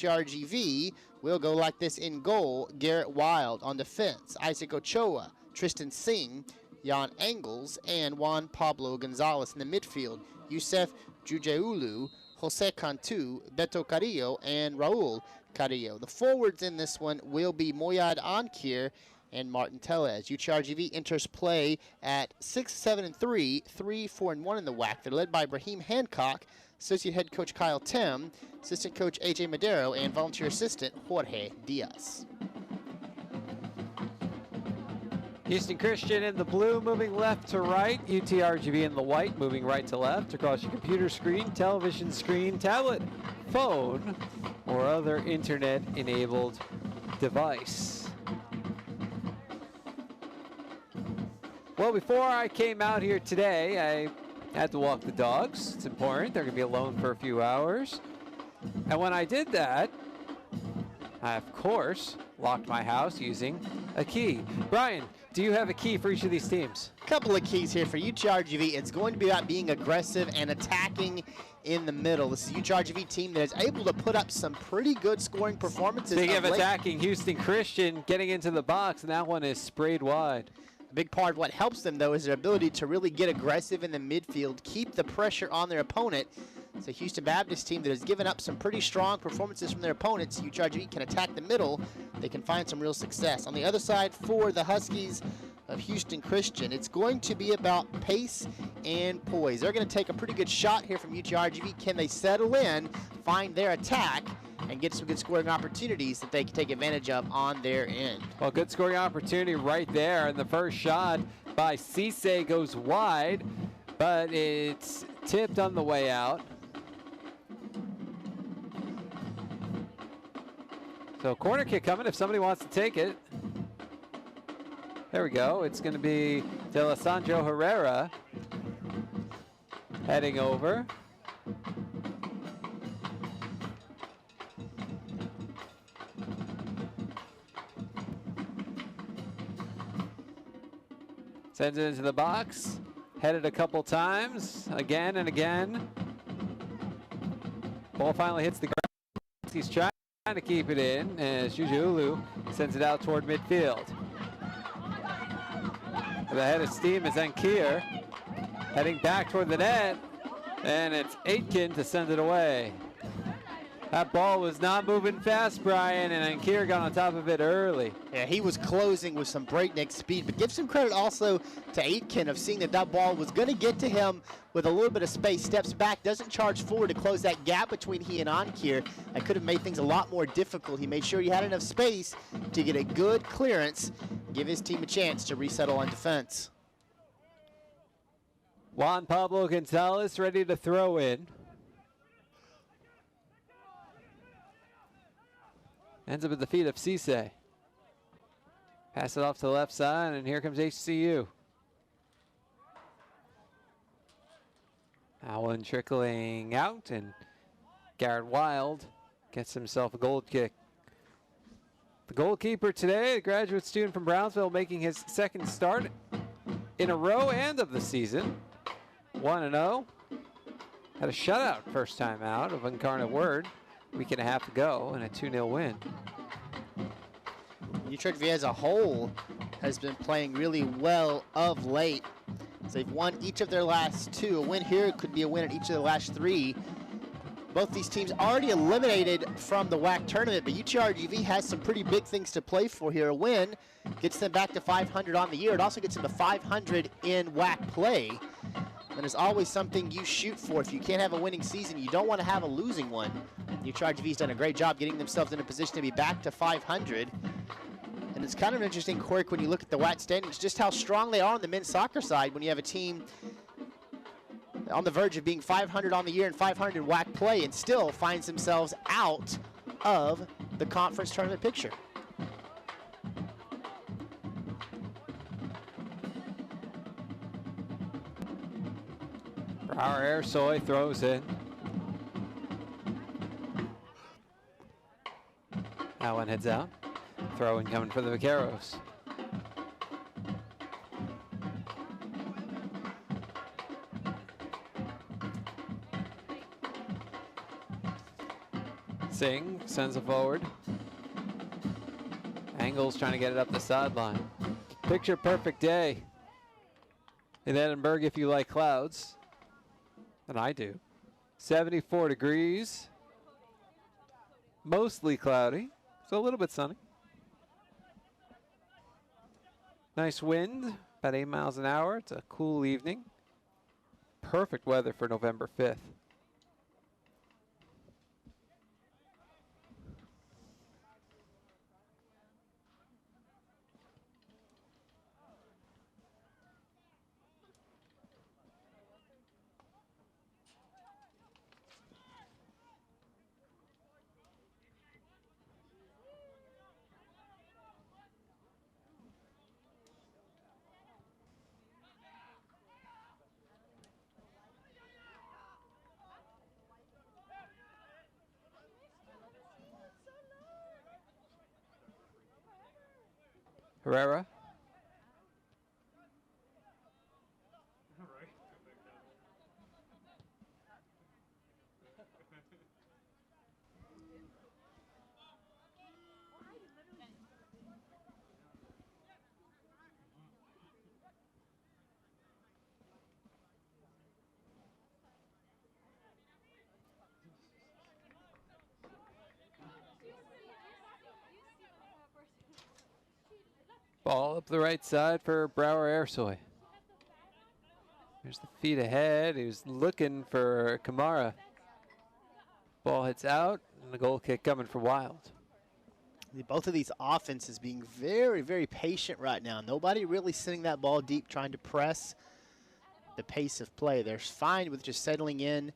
UTRGV will go like this in goal. Garrett Wild on defense. Isaac Ochoa, Tristan Singh, Jan Engels, and Juan Pablo Gonzalez in the midfield. Youssef Jujeulu, Jose Cantu, Beto Carrillo, and Raul Carrillo. The forwards in this one will be Moyad Ankir and Martin Tellez. UTRGV enters play at 6-7-3, 3-4-1 in the WAC. They're led by Brahim Hancock, associate head coach Kyle Tim, assistant coach AJ Madero, and volunteer assistant Jorge Diaz. Houston Christian in the blue moving left to right. UTRGV in the white moving right to left across your computer screen, television screen, tablet, phone, or other internet-enabled device. Well, before I came out here today, I had to walk the dogs. It's important. They're going to be alone for a few hours. And when I did that, I, of course, locked my house using a key. Brian, do you have a key for each of these teams? A couple of keys here for UTRGV. It's going to be about being aggressive and attacking in the middle. This is a UTRGV team that is able to put up some pretty good scoring performances. Speaking of attacking, Houston Christian getting into the box, and that one is sprayed wide. A big part of what helps them, though, is their ability to really get aggressive in the midfield, keep the pressure on their opponent. It's a Houston Baptist team that has given up some pretty strong performances from their opponents. UTRGV can attack the middle. They can find some real success. On the other side, for the Huskies of Houston Christian, it's going to be about pace and poise. They're going to take a pretty good shot here from UTRGV. Can they settle in, find their attack, and get some good scoring opportunities that they can take advantage of on their end? Well, good scoring opportunity right there. And the first shot by Cisse goes wide, but it's tipped on the way out. So corner kick coming if somebody wants to take it. There we go. It's going to be D'Alessandro Herrera heading over. Sends it into the box. Headed a couple times. Again and again. Ball finally hits the ground. He's trying to keep it in as Jujuulu sends it out toward midfield. The head of steam is Ankir heading back toward the net, and it's Aitken to send it away. That ball was not moving fast, Brian, and Ankir got on top of it early. Yeah, he was closing with some breakneck speed, but give some credit also to Aitken of seeing that that ball was going to get to him with a little bit of space, steps back, doesn't charge forward to close that gap between he and Ankir. That could have made things a lot more difficult. He made sure he had enough space to get a good clearance, give his team a chance to resettle on defense. Juan Pablo Gonzalez ready to throw in. Ends up at the feet of Cisse. Pass it off to the left side, and here comes HCU. That one trickling out, and Garrett Wild gets himself a goal kick. The goalkeeper today, a graduate student from Brownsville, making his second start in a row and of the season. 1-0. Had a shutout first time out of Incarnate Word a week and a half ago, and a 2-0 win. UTRGV as a whole has been playing really well of late. So they've won each of their last two. A win here could be a win in each of the last three. Both these teams already eliminated from the WAC tournament, but UTRGV has some pretty big things to play for here. A win gets them back to 500 on the year. It also gets them to 500 in WAC play. And there's always something you shoot for. If you can't have a winning season, you don't want to have a losing one. UTRGV's done a great job getting themselves in a position to be back to 500. And it's kind of an interesting quirk when you look at the WAC standings, just how strong they are on the men's soccer side when you have a team on the verge of being 500 on the year and 500 in WAC play and still finds themselves out of the conference tournament picture. Brower Airsoy throws in. That one heads out. Throw in coming for the Vaqueros. Singh sends it forward. Angles trying to get it up the sideline. Picture perfect day in Edinburgh if you like clouds, and I do. 74 degrees, mostly cloudy, so a little bit sunny. Nice wind, about 8 miles an hour. It's a cool evening. Perfect weather for November 5th. Herrera. Ball up the right side for Brower Airsoy. There's the feet ahead. He was looking for Kamara. Ball hits out, and the goal kick coming for Wild. Both of these offenses being very, very patient right now. Nobody really sending that ball deep, trying to press the pace of play. They're fine with just settling in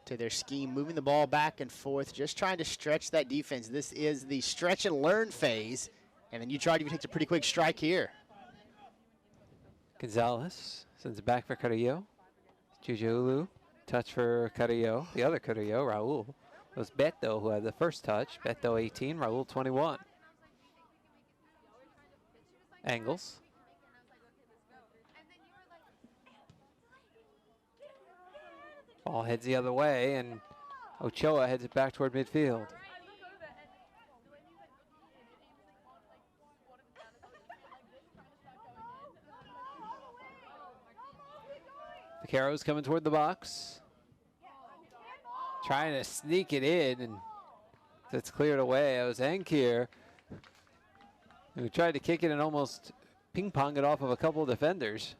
to their scheme, moving the ball back and forth, just trying to stretch that defense. This is the stretch and learn phase, and then UTRGV takes a pretty quick strike here. Gonzalez sends it back for Carrillo. Jujuulu, touch for Carrillo. The other Carrillo, Raul. It was Beto who had the first touch. Beto 18, Raul 21. Angles. Ball heads the other way, and Ochoa heads it back toward midfield. Vaqueros coming toward the box. Trying to sneak it in, and it's cleared away. It was Ankir who tried to kick it and almost ping-pong it off of a couple of defenders.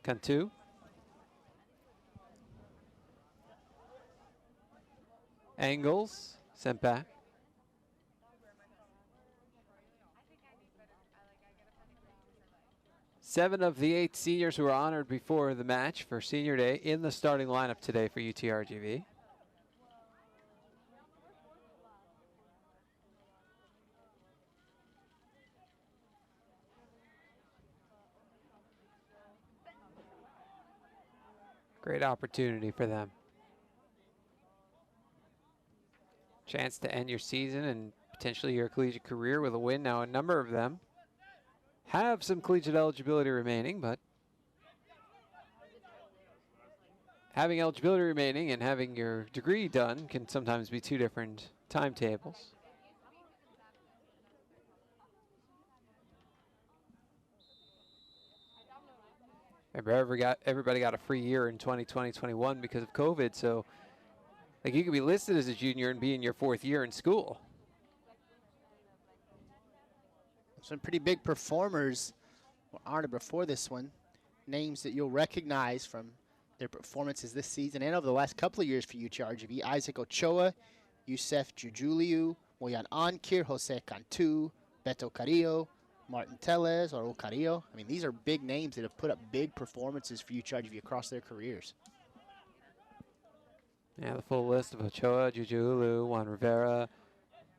Cantu. Angles, sent back. Seven of the 8 seniors who were honored before the match for Senior Day in the starting lineup today for UTRGV. Great opportunity for them. Chance to end your season and potentially your collegiate career with a win. Now a number of them have some collegiate eligibility remaining, but having eligibility remaining and having your degree done can sometimes be two different timetables. Remember, everybody got a free year in 2020-21 because of COVID, so like you could be listed as a junior and be in your 4th year in school. Some pretty big performers were honored before this one. Names that you'll recognize from their performances this season and over the last couple of years for UTRGV. Isaac Ochoa, Youssef Jujuliu, Moyan Ankir, Jose Cantu, Beto Carrillo, Martin Tellez, or Carrillo. I mean, these are big names that have put up big performances for UTRGV across their careers. Yeah, the full list of Ochoa, Jujuliu, Juan Rivera,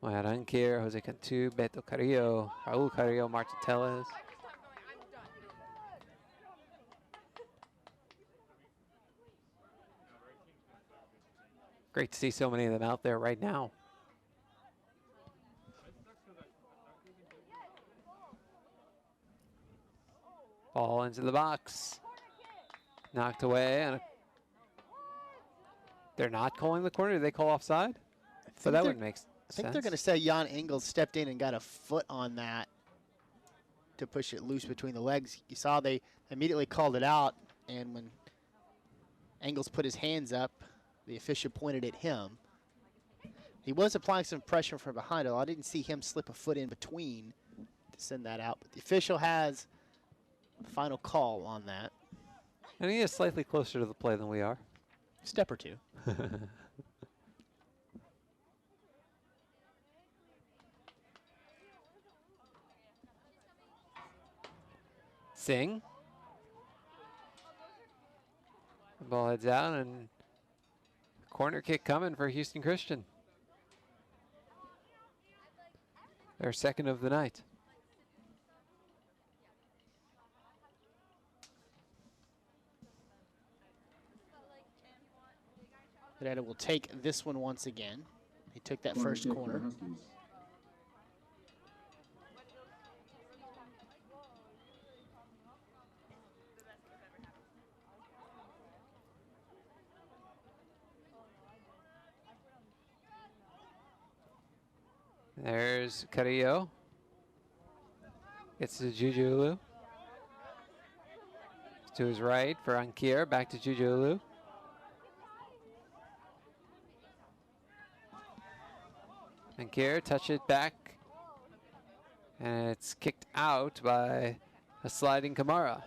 Moyan Ankir, Jose Cantu, Beto Carrillo, Raul Carrillo, Martin Tellez. Great to see so many of them out there right now. Ball into the box. Knocked away. And they're not calling the corner. Do they call offside? So that would make sense. I think they're going to say Jan Engels stepped in and got a foot on that to push it loose between the legs. You saw they immediately called it out, and when Engels put his hands up, the official pointed at him. He was applying some pressure from behind, although I didn't see him slip a foot in between to send that out. But the official has the final call on that. And he is slightly closer to the play than we are. Step or two. Singh. The ball heads out, and corner kick coming for Houston Christian. Their second of the night. Pereira will take this one once again. He took that first corner. There's Carrillo. Gets to Jujulu. To his right for Ankir. Back to Jujulu. Ankir, touch it back. And it's kicked out by a sliding Kamara.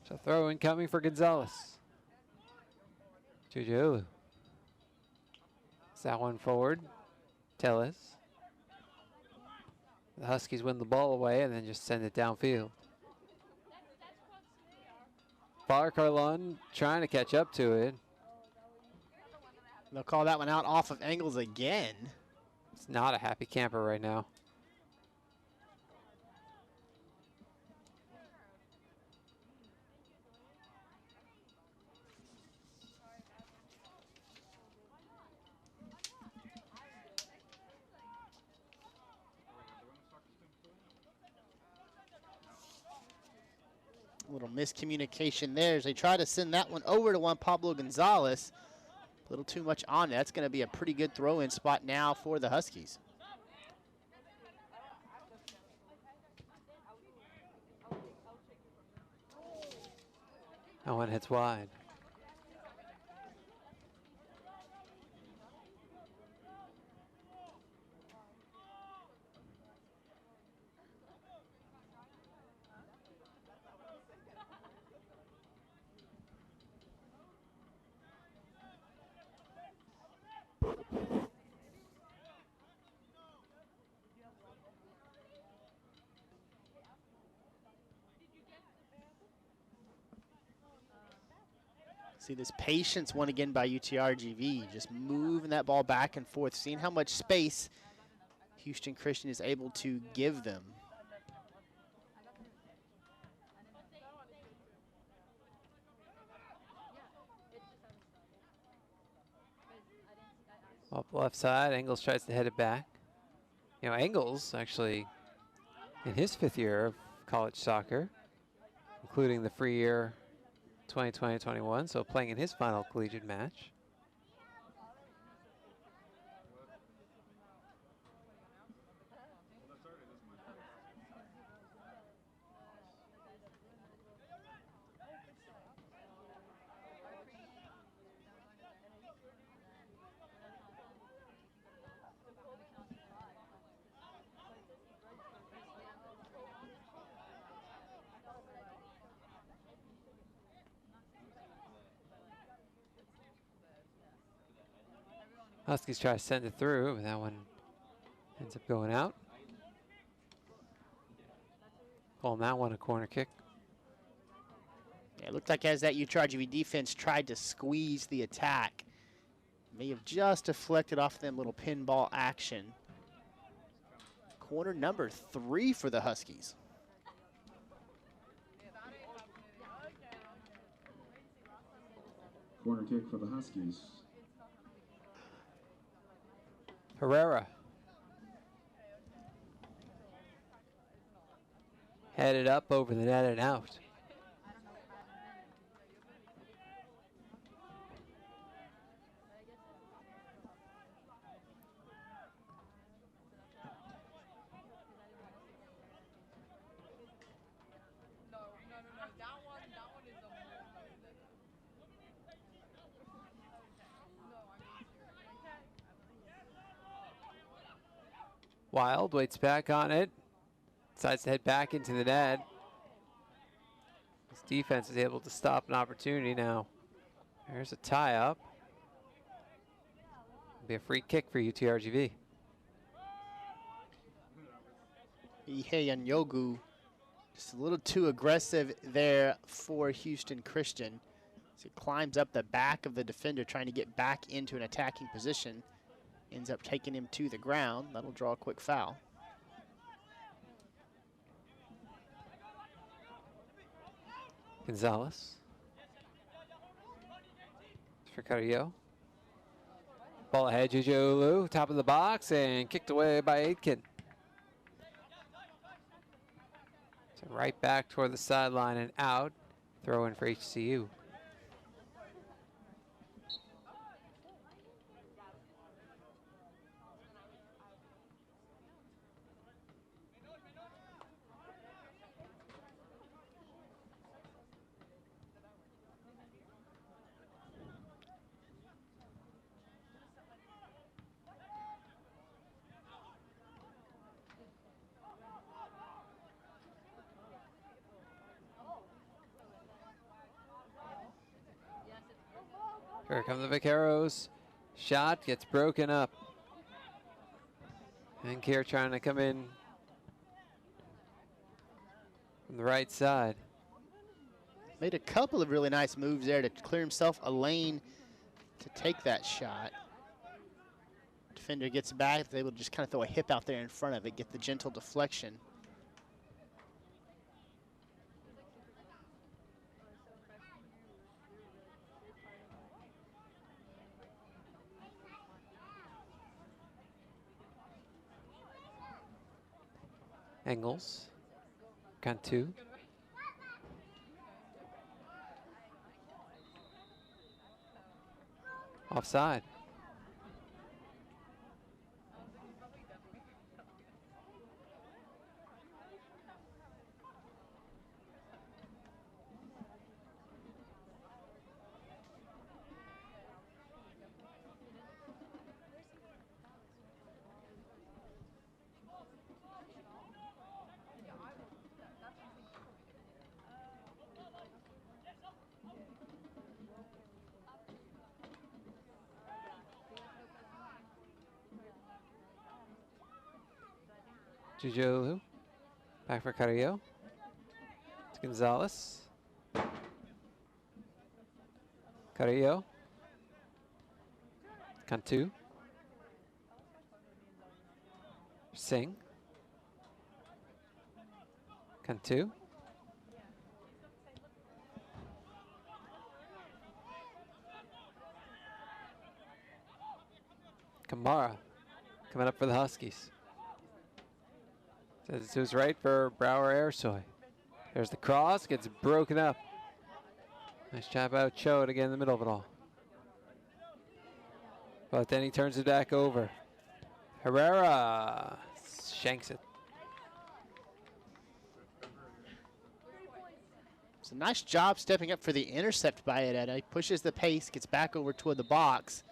So throw in coming for Gonzalez. Jujulu. Is that one forward? Tellez. The Huskies win the ball away and then just send it downfield. Farcarlon trying to catch up to it. They'll call that one out off of Engels again. It's not a happy camper right now. A little miscommunication there as they try to send that one over to Juan Pablo Gonzalez. A little too much on that. That's going to be a pretty good throw-in spot now for the Huskies. That one hits wide. See this patience one again by UTRGV, just moving that ball back and forth, seeing how much space Houston Christian is able to give them. Off the left side, Engels tries to head it back. You know, Engels actually in his 5th year of college soccer, including the free year 2020-21, so playing in his final collegiate match. Huskies try to send it through, but that one ends up going out. Calling that one a corner kick. Yeah, it looked like as that UTRGV defense tried to squeeze the attack, may have just deflected off them little pinball action. Corner number 3 for the Huskies. Corner kick for the Huskies. Herrera. Headed up over the net and out. Wild waits back on it. Decides to head back into the net. His defense is able to stop an opportunity now. There's a tie-up. Be a free kick for UTRGV. Yogu, just a little too aggressive there for Houston Christian. So he climbs up the back of the defender trying to get back into an attacking position. Ends up taking him to the ground. That'll draw a quick foul. Gonzalez. For Carrillo. Ball ahead, Juju, top of the box, and kicked away by Aitken. So right back toward the sideline and out. Throw in for HCU. Here come the Vaqueros. Shot gets broken up. And Kier trying to come in from the right side. Made a couple of really nice moves there to clear himself a lane to take that shot. Defender gets back, is able to just kind of throw a hip out there in front of it, get the gentle deflection. Engels. Cantu. Offside. Juju, back for Carrillo. It's Gonzalez. Carrillo. Cantu. Singh. Cantu. Kamara coming up for the Huskies. Says it to his right for Brower Airsoy. There's the cross, gets broken up. Nice job out Cho to get in the middle of it all. But then he turns it back over. Herrera shanks it. It's a nice job stepping up for the intercept by Edetta. He pushes the pace, gets back over toward the box,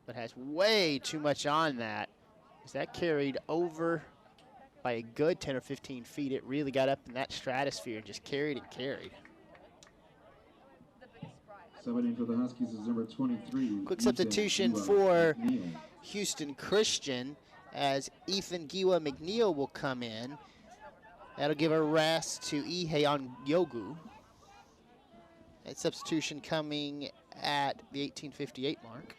but has way too much on that. Is that carried over by a good 10 or 15 feet? It really got up in that stratosphere and just carried and carried. Subbing for the Huskies is number 23. Quick substitution for Houston Christian as Ethan Giwa McNeil will come in. That'll give a rest to Ihe Yogu. That substitution coming at the 18:58 mark.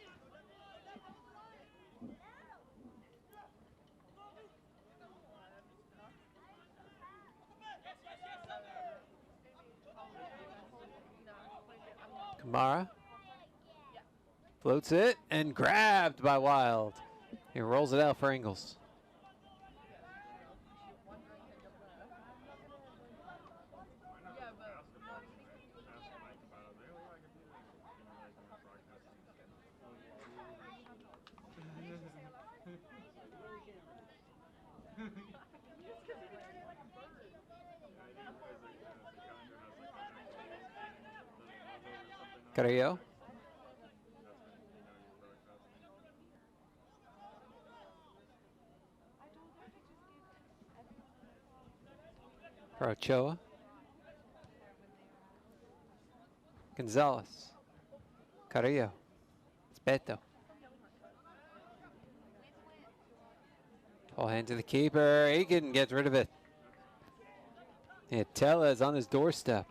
Kamara floats it and grabbed by Wild. He rolls it out for Engels. Carrillo. for Ochoa. Gonzalez. Carrillo. Beto. Ball hand to the keeper. Aiken gets rid of it. And Tella is on his doorstep.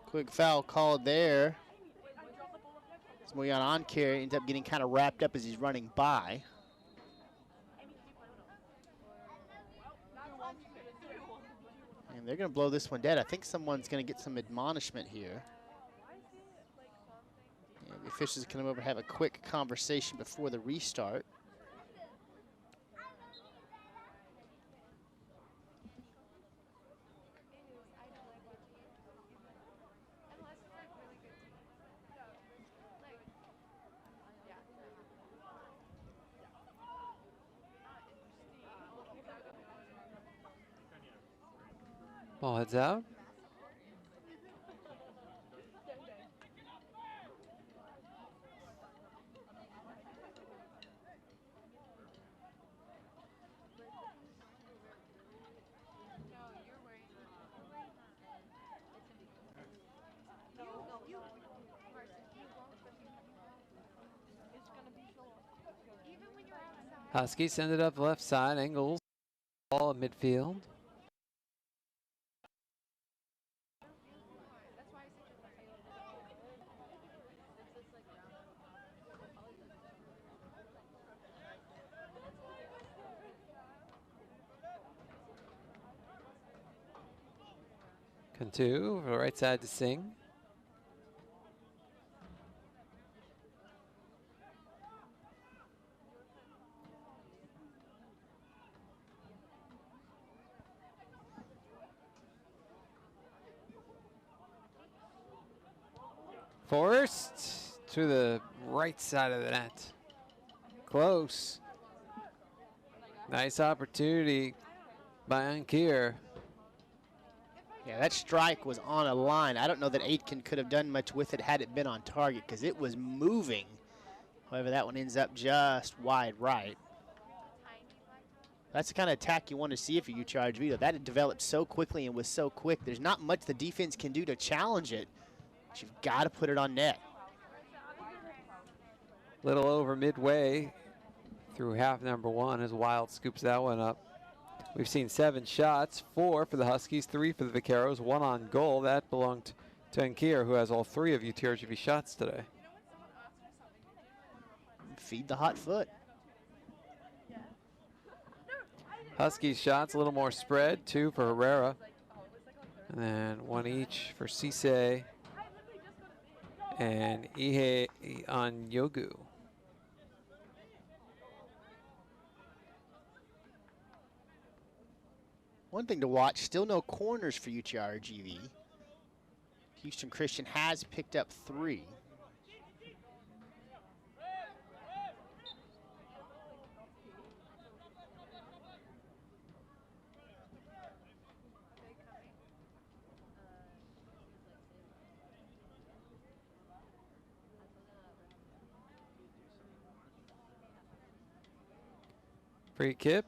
Quick foul called there. Moyan Oncare ends up getting kind of wrapped up as he's running by. And they're going to blow this one dead. I think someone's going to get some admonishment here. Yeah, the officials come over and have a quick conversation before the restart. Ball heads out. Huskies send it up left side. Engels. Ball at midfield. Cantu for the right side to Singh. Forced to the right side of the net. Close. Nice opportunity by Ankir. Yeah, that strike was on a line. I don't know that Aitken could have done much with it had it been on target because it was moving. However, that one ends up just wide right. That's the kind of attack you want to see if you're UTRGV, though. That had developed so quickly and was so quick. There's not much the defense can do to challenge it, but you've got to put it on net. Little over midway through half number one as Wild scoops that one up. We've seen 7 shots, 4 for the Huskies, 3 for the Vaqueros, 1 on goal. That belonged to Ankir, who has all 3 of UTRGV shots today. Feed the hot foot. Huskies shots, a little more spread, 2 for Herrera. And then 1 each for Cisse and Ihe Anyogu. One thing to watch, still no corners for UTRGV. Houston Christian has picked up 3. Free kick.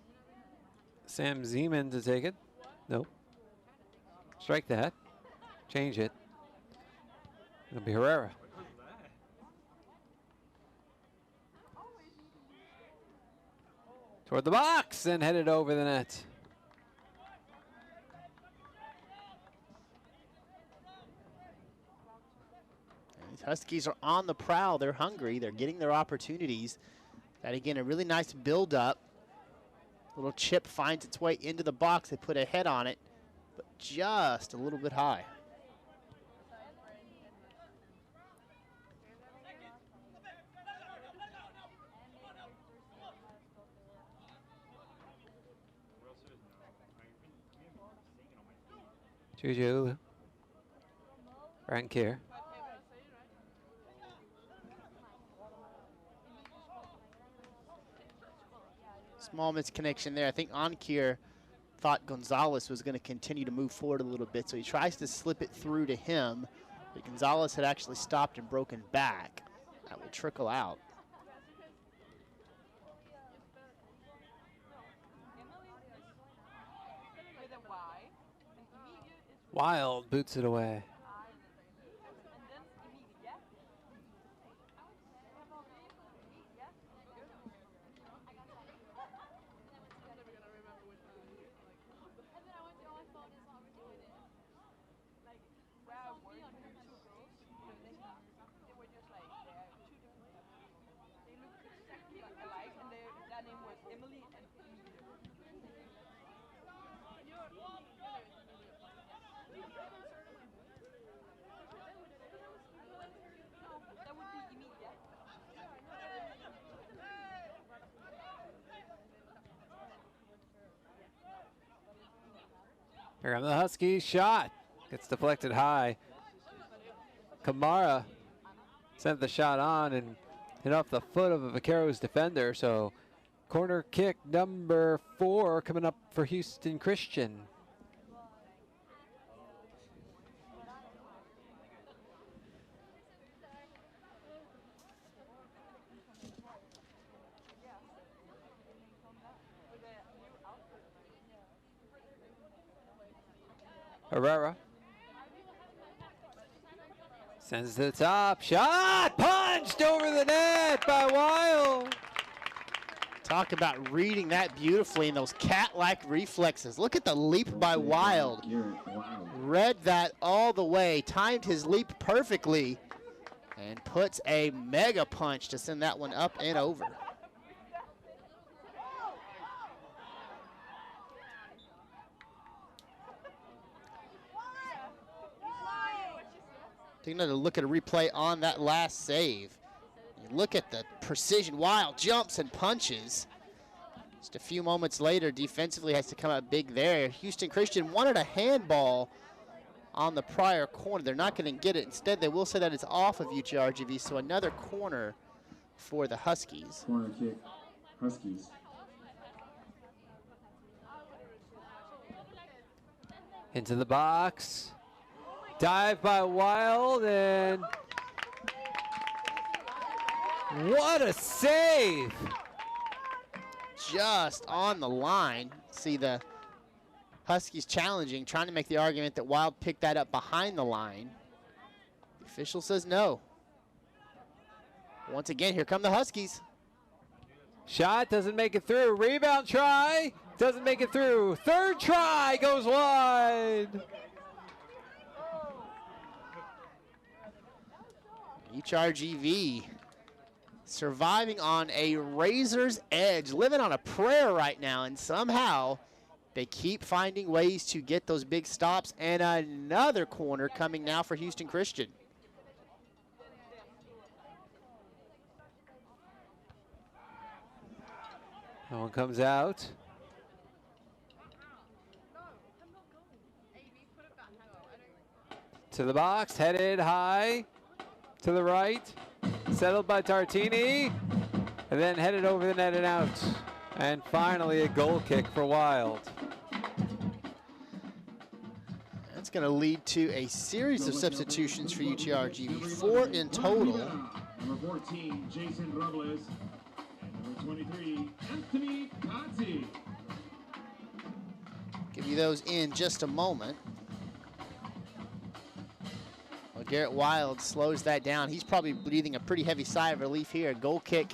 Sam Zeman to take it. Nope. Strike that. Change it. It'll be Herrera. Toward the box and headed over the net. These Huskies are on the prowl. They're hungry. They're getting their opportunities. That, again, a really nice build-up. Little chip finds its way into the box. They put a head on it, but just a little bit high. Juju. Rankir. Small misconnection there. I think Ankir thought Gonzalez was going to continue to move forward a little bit, so he tries to slip it through to him, but Gonzalez had actually stopped and broken back. That will trickle out. Wild boots it away. Here come the Huskies. Shot gets deflected high. Kamara sent the shot on and hit off the foot of a Vaqueros defender. So corner kick number 4 coming up for Houston Christian. Herrera sends to the top. Shot punched over the net by Wild. Talk about reading that beautifully in those cat-like reflexes. Look at the leap by Wild. Read that all the way, timed his leap perfectly, and puts a mega punch to send that one up and over. Taking another look at a replay on that last save. You look at the precision. Wild jumps and punches. Just a few moments later, defensively has to come out big there. Houston Christian wanted a handball on the prior corner. They're not going to get it. Instead, they will say that it's off of UTRGV, so another corner for the Huskies. Corner kick, Huskies. Into the box. Dive by Wild, and what a save! Just on the line. See the Huskies challenging, trying to make the argument that Wild picked that up behind the line. The official says no. Once again, here come the Huskies. Shot doesn't make it through. Rebound try, doesn't make it through. Third try goes wide. UTRGV surviving on a razor's edge, living on a prayer right now, and somehow they keep finding ways to get those big stops. And another corner coming now for Houston Christian. That one comes out. To the box, headed high. To the right, settled by Tartini, and then headed over the net and out. And finally a goal kick for Wild. That's going to lead to a series of substitutions for UTRGV, 4 in total. Number 14, Jason Robles, and number 23, Anthony Pazzi. Give you those in just a moment. Well, Garrett Wild slows that down. He's probably breathing a pretty heavy sigh of relief here. A goal kick.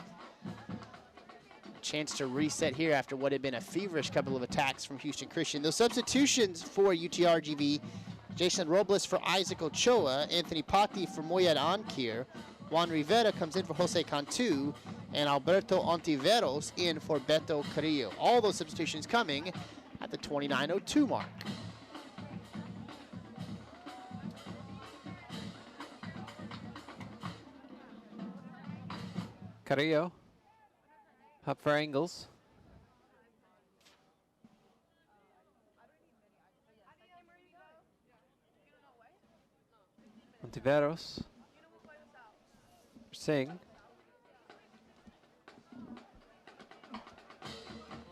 Chance to reset here after what had been a feverish couple of attacks from Houston Christian. Those substitutions for UTRGV: Jason Robles for Isaac Ochoa, Anthony Patti for Moyed Ankir, Juan Rivera comes in for Jose Cantu, and Alberto Ontiveros in for Beto Carrillo. All those substitutions coming at the 29:02 mark. Carrillo up for Angles. Ontiveros. Singh.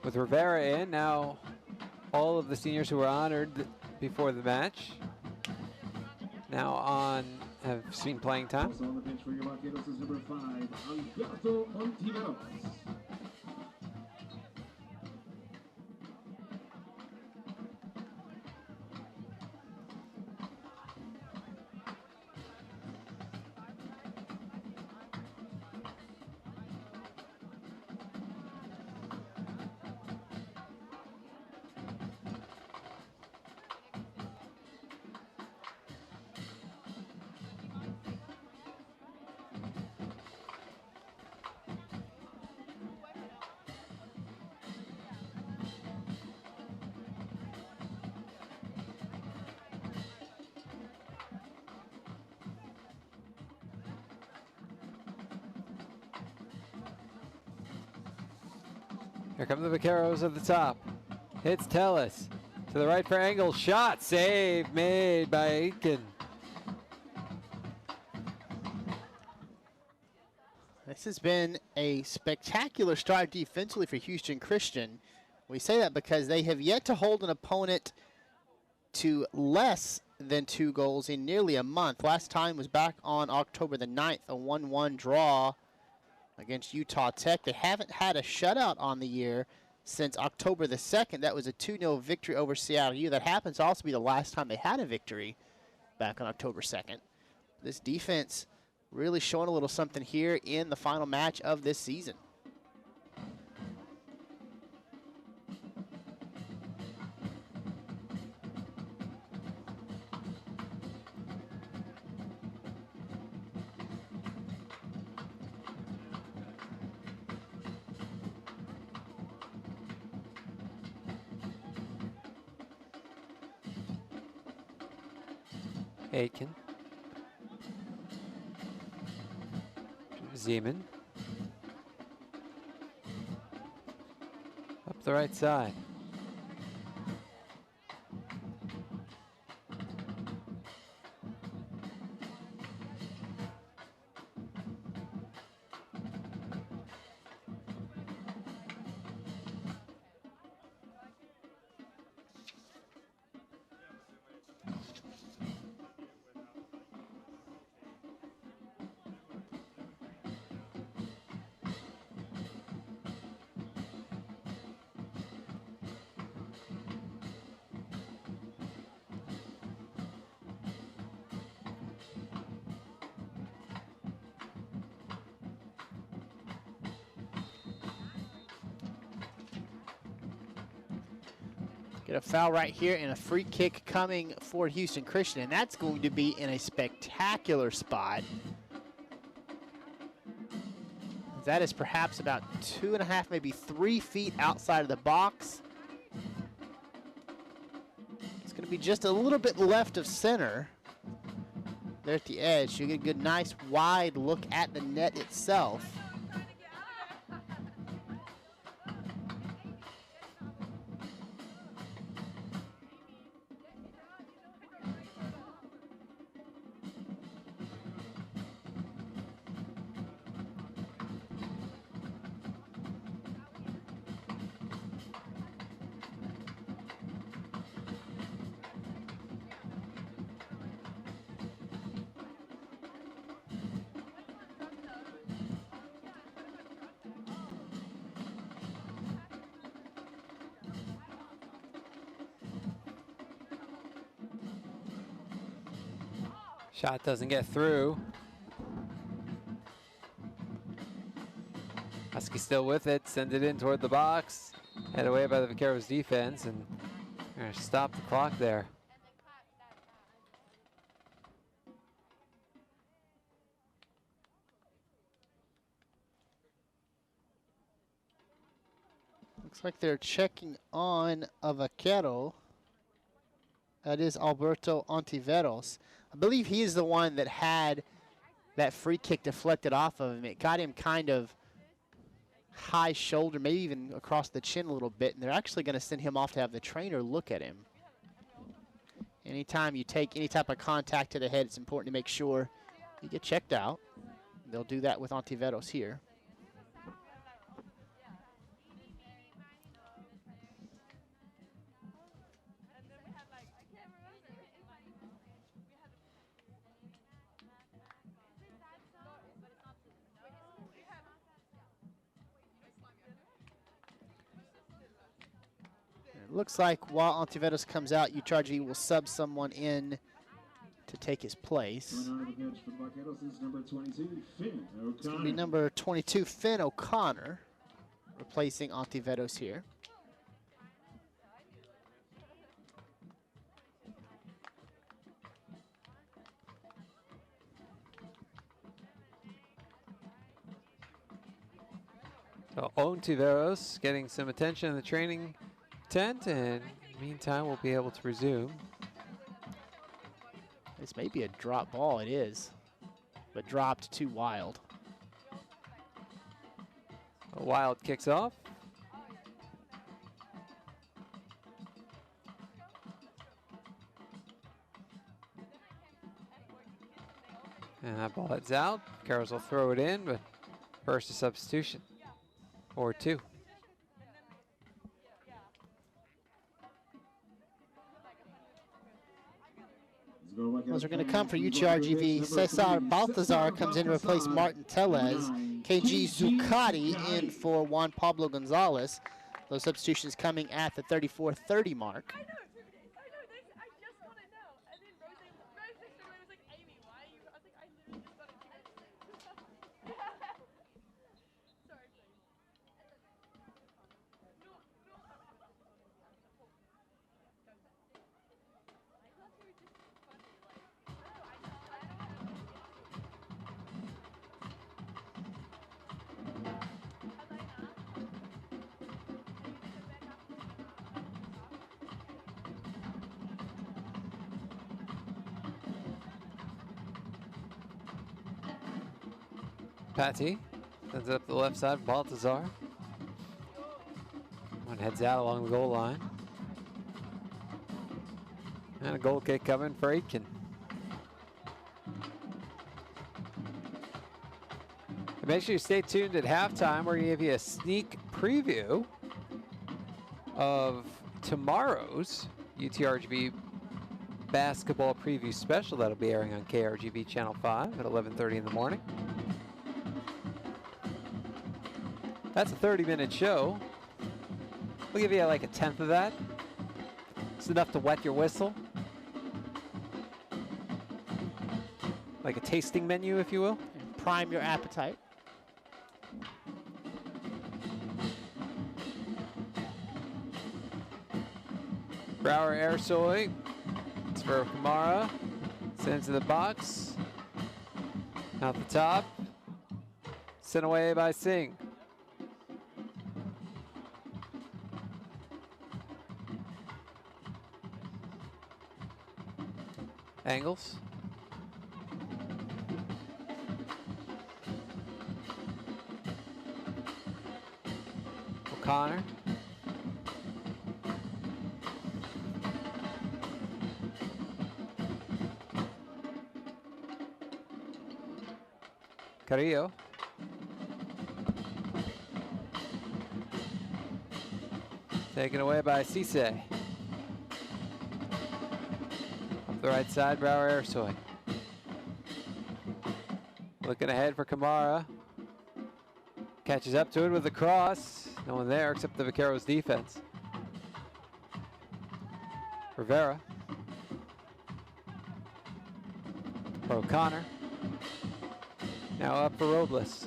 With Rivera in, now all of the seniors who were honored before the match now have seen playing time. Also on the pitch for your Vaqueros is number 5, Alberto Ontiveros. Here come the Vaqueros at the top. Hits Tellis. To the right for Engel. Shot. Save made by Aitken. This has been a spectacular start defensively for Houston Christian. We say that because they have yet to hold an opponent to less than 2 goals in nearly a month. Last time was back on October the 9th, a 1-1 draw against Utah Tech. They haven't had a shutout on the year since October the 2nd. That was a 2-0 victory over Seattle U. That happens to also be the last time they had a victory back on October 2nd. This defense really showing a little something here in the final match of this season. Aitken. Zeman. Up the right side. Get a foul right here and a free kick coming for Houston Christian, and that's going to be in a spectacular spot. That is perhaps about 2.5, maybe 3 feet outside of the box. It's going to be just a little bit left of center there at the edge. You get a good, nice, wide look at the net itself. Shot doesn't get through. Husky still with it, send it in toward the box. Head away by the Vaqueros defense, and they're gonna stop the clock there. Looks like they're checking on a Vaquero. That is Alberto Ontiveros. I believe he is the one that had that free kick deflected off of him. It got him kind of high shoulder, maybe even across the chin a little bit, and they're actually going to send him off to have the trainer look at him. Anytime you take any type of contact to the head, it's important to make sure you get checked out. They'll do that with Ontiveros here. Looks like while Ontiveros comes out, UTRGV will sub someone in to take his place. Coming on to the pitch for the Vaqueros is number 22, Finn It's going to be O'Connor. number 22, Finn O'Connor, replacing Ontiveros here. So Ontiveros getting some attention in the training tent, and meantime we'll be able to resume. This may be a drop ball, it is, but dropped too wild. A Wild kicks off. And that ball heads out. Vaqueros will throw it in, but first a substitution, or two. Those are going to come for UTRGV. Cesar Baltazar comes in to replace Martin Tellez. KG Zuccotti in for Juan Pablo Gonzalez. Those substitutions coming at the 34:30 mark. Patty sends it up the left side, Baltazar. One heads out along the goal line. And a goal kick coming for Aitken. And make sure you stay tuned at halftime. We're going to give you a sneak preview of tomorrow's UTRGV basketball preview special that'll be airing on KRGV Channel 5 at 11:30 in the morning. That's a 30-minute show. We'll give you like a tenth of that. It's enough to wet your whistle. Like a tasting menu, if you will. And prime your appetite. Brower Airsoy. It's for Kamara. Sends to the box. Out the top. Sent away by Singh. Angles. O'Connor. Carrillo. Taken away by Cisse. Up the right side, Brower Airsoy. Looking ahead for Kamara. Catches up to it with the cross. No one there except the Vaqueros defense. Rivera. For O'Connor. Now up for Robles.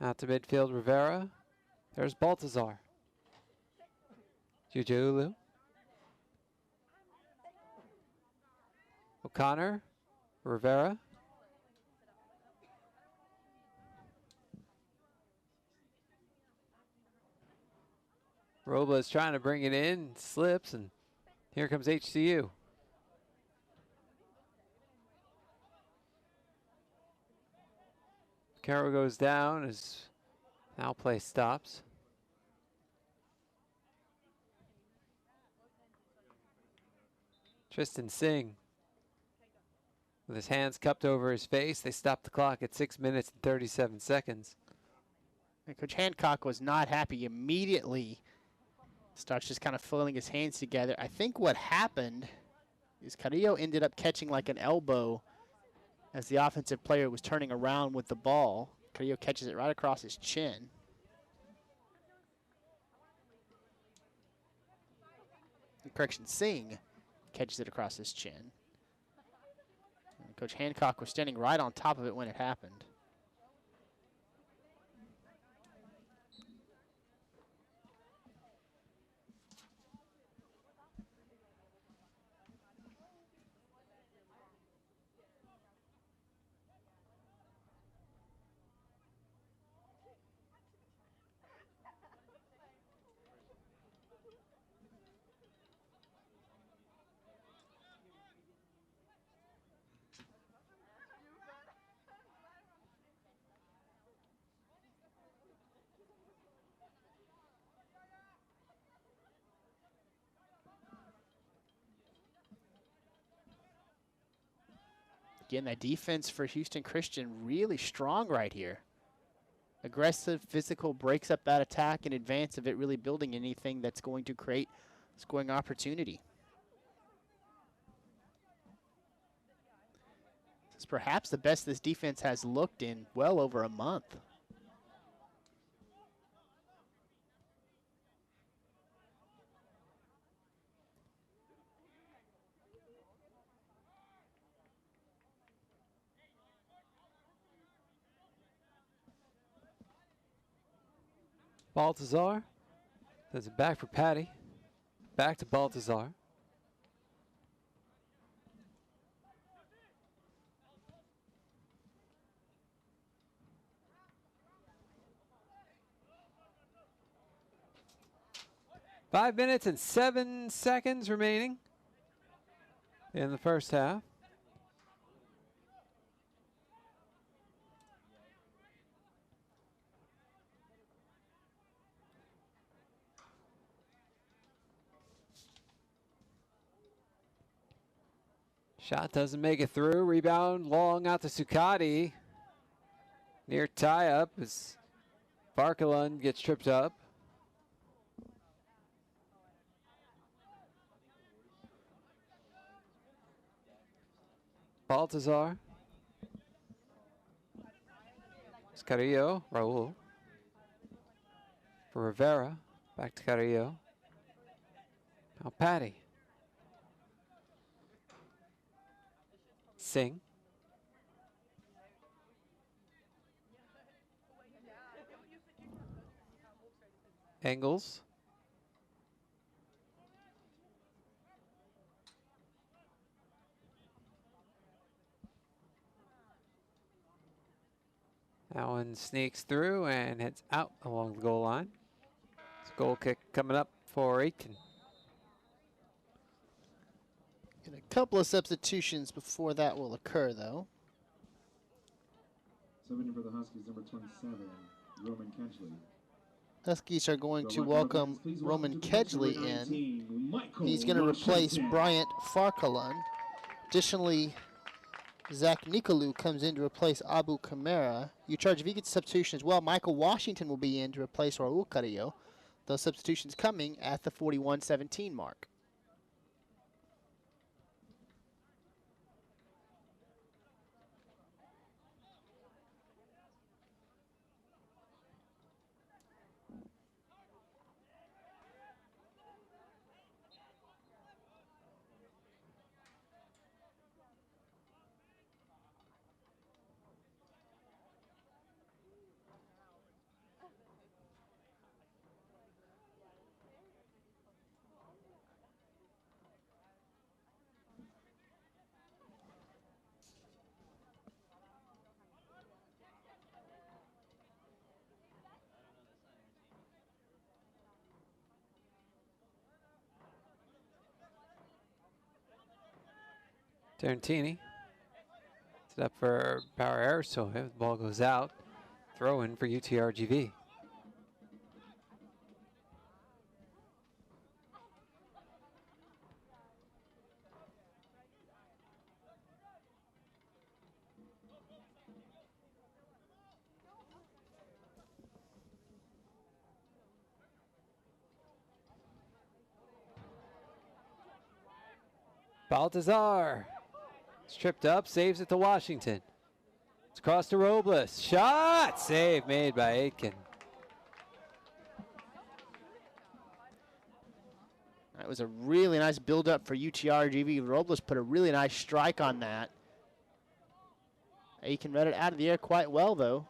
Out to midfield, Rivera. There's Baltazar. Jujuulu. O'Connor. Rivera. Robles trying to bring it in, slips, and here comes HCU. Carroll goes down as now play stops. Tristan Singh with his hands cupped over his face. They stop the clock at 6 minutes and 37 seconds. And Coach Hancock was not happy. Immediately Starts just kind of filling his hands together. I think what happened is Carrillo ended up catching like an elbow as the offensive player was turning around with the ball. Carrillo catches it right across his chin. Correction, Singh catches it across his chin. And Coach Hancock was standing right on top of it when it happened. Again, that defense for Houston Christian really strong right here. Aggressive, physical, breaks up that attack in advance of it really building anything that's going to create scoring opportunity. This is perhaps the best this defense has looked in well over a month. Baltazar does it back for Patty. Back to Baltazar. Five minutes and 7 seconds remaining in the first half. Shot doesn't make it through. Rebound long out to Sukati. Near tie-up as Barkalund gets tripped up. Baltazar. It's Carrillo. Raul. For Rivera. Back to Carrillo. Now Patty. Singh. Engels. That one sneaks through and heads out along the goal line. It's a goal kick coming up for Aitken. And a couple of substitutions before that will occur, though. Subbing in for the Huskies, number 27, Roman Kedgley. Huskies are going to welcome Roman Kedgley in. He's going to replace Bryant Farkalund. Additionally, Zach Nicolou comes in to replace Abu Kamara. UTRGV gets a substitution as well. Michael Washington will be in to replace Raul Carrillo. Those substitutions coming at the 41-17 mark. Tarantini. Set up for Power Air, so the ball goes out. Throw in for UTRGV. Baltazar. It's tripped up, saves it to Washington. It's across to Robles. Shot! Save made by Aitken. That was a really nice build-up for UTRGV. Robles put a really nice strike on that. Aitken read it out of the air quite well, though.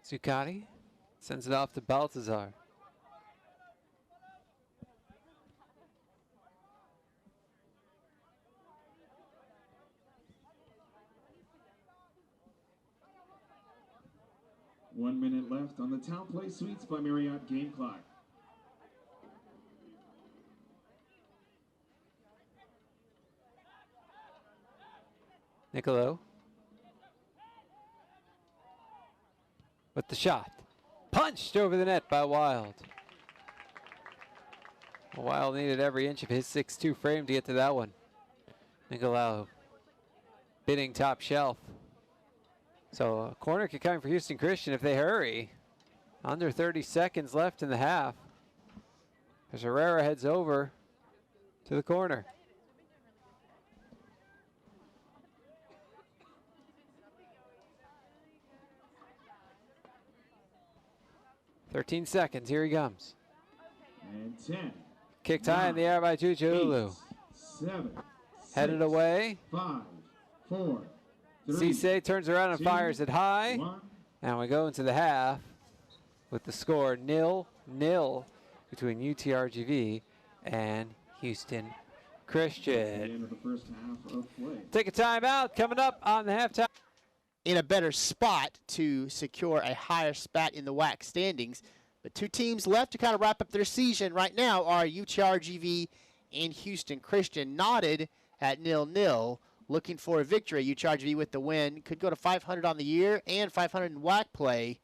Zuccotti sends it off to Baltazar. One minute left on the Town Place Suites by Marriott game clock. Niccolo with the shot. Punched over the net by Wild. Wild needed every inch of his 6'2" frame to get to that one. Nicolau bidding top shelf. So a corner could come for Houston Christian if they hurry. Under 30 seconds left in the half. As Herrera heads over to the corner. "13 seconds, here he comes. And 10. Kicked high in the air by Jujuulu. 7. Headed away. 5, 4, 3, Cisse turns around and 2, fires it high. 1. And we go into the half with the score 0-0 between UTRGV and Houston Christian. End of the first half of play. Take a timeout. Coming up on the halftime. In a better spot to secure a higher spot in the WAC standings. But two teams left to kind of wrap up their season right now are UTRGV and Houston Christian, knotted at 0-0, looking for a victory. UTRGV with the win could go to 500 on the year and 500 in WAC play.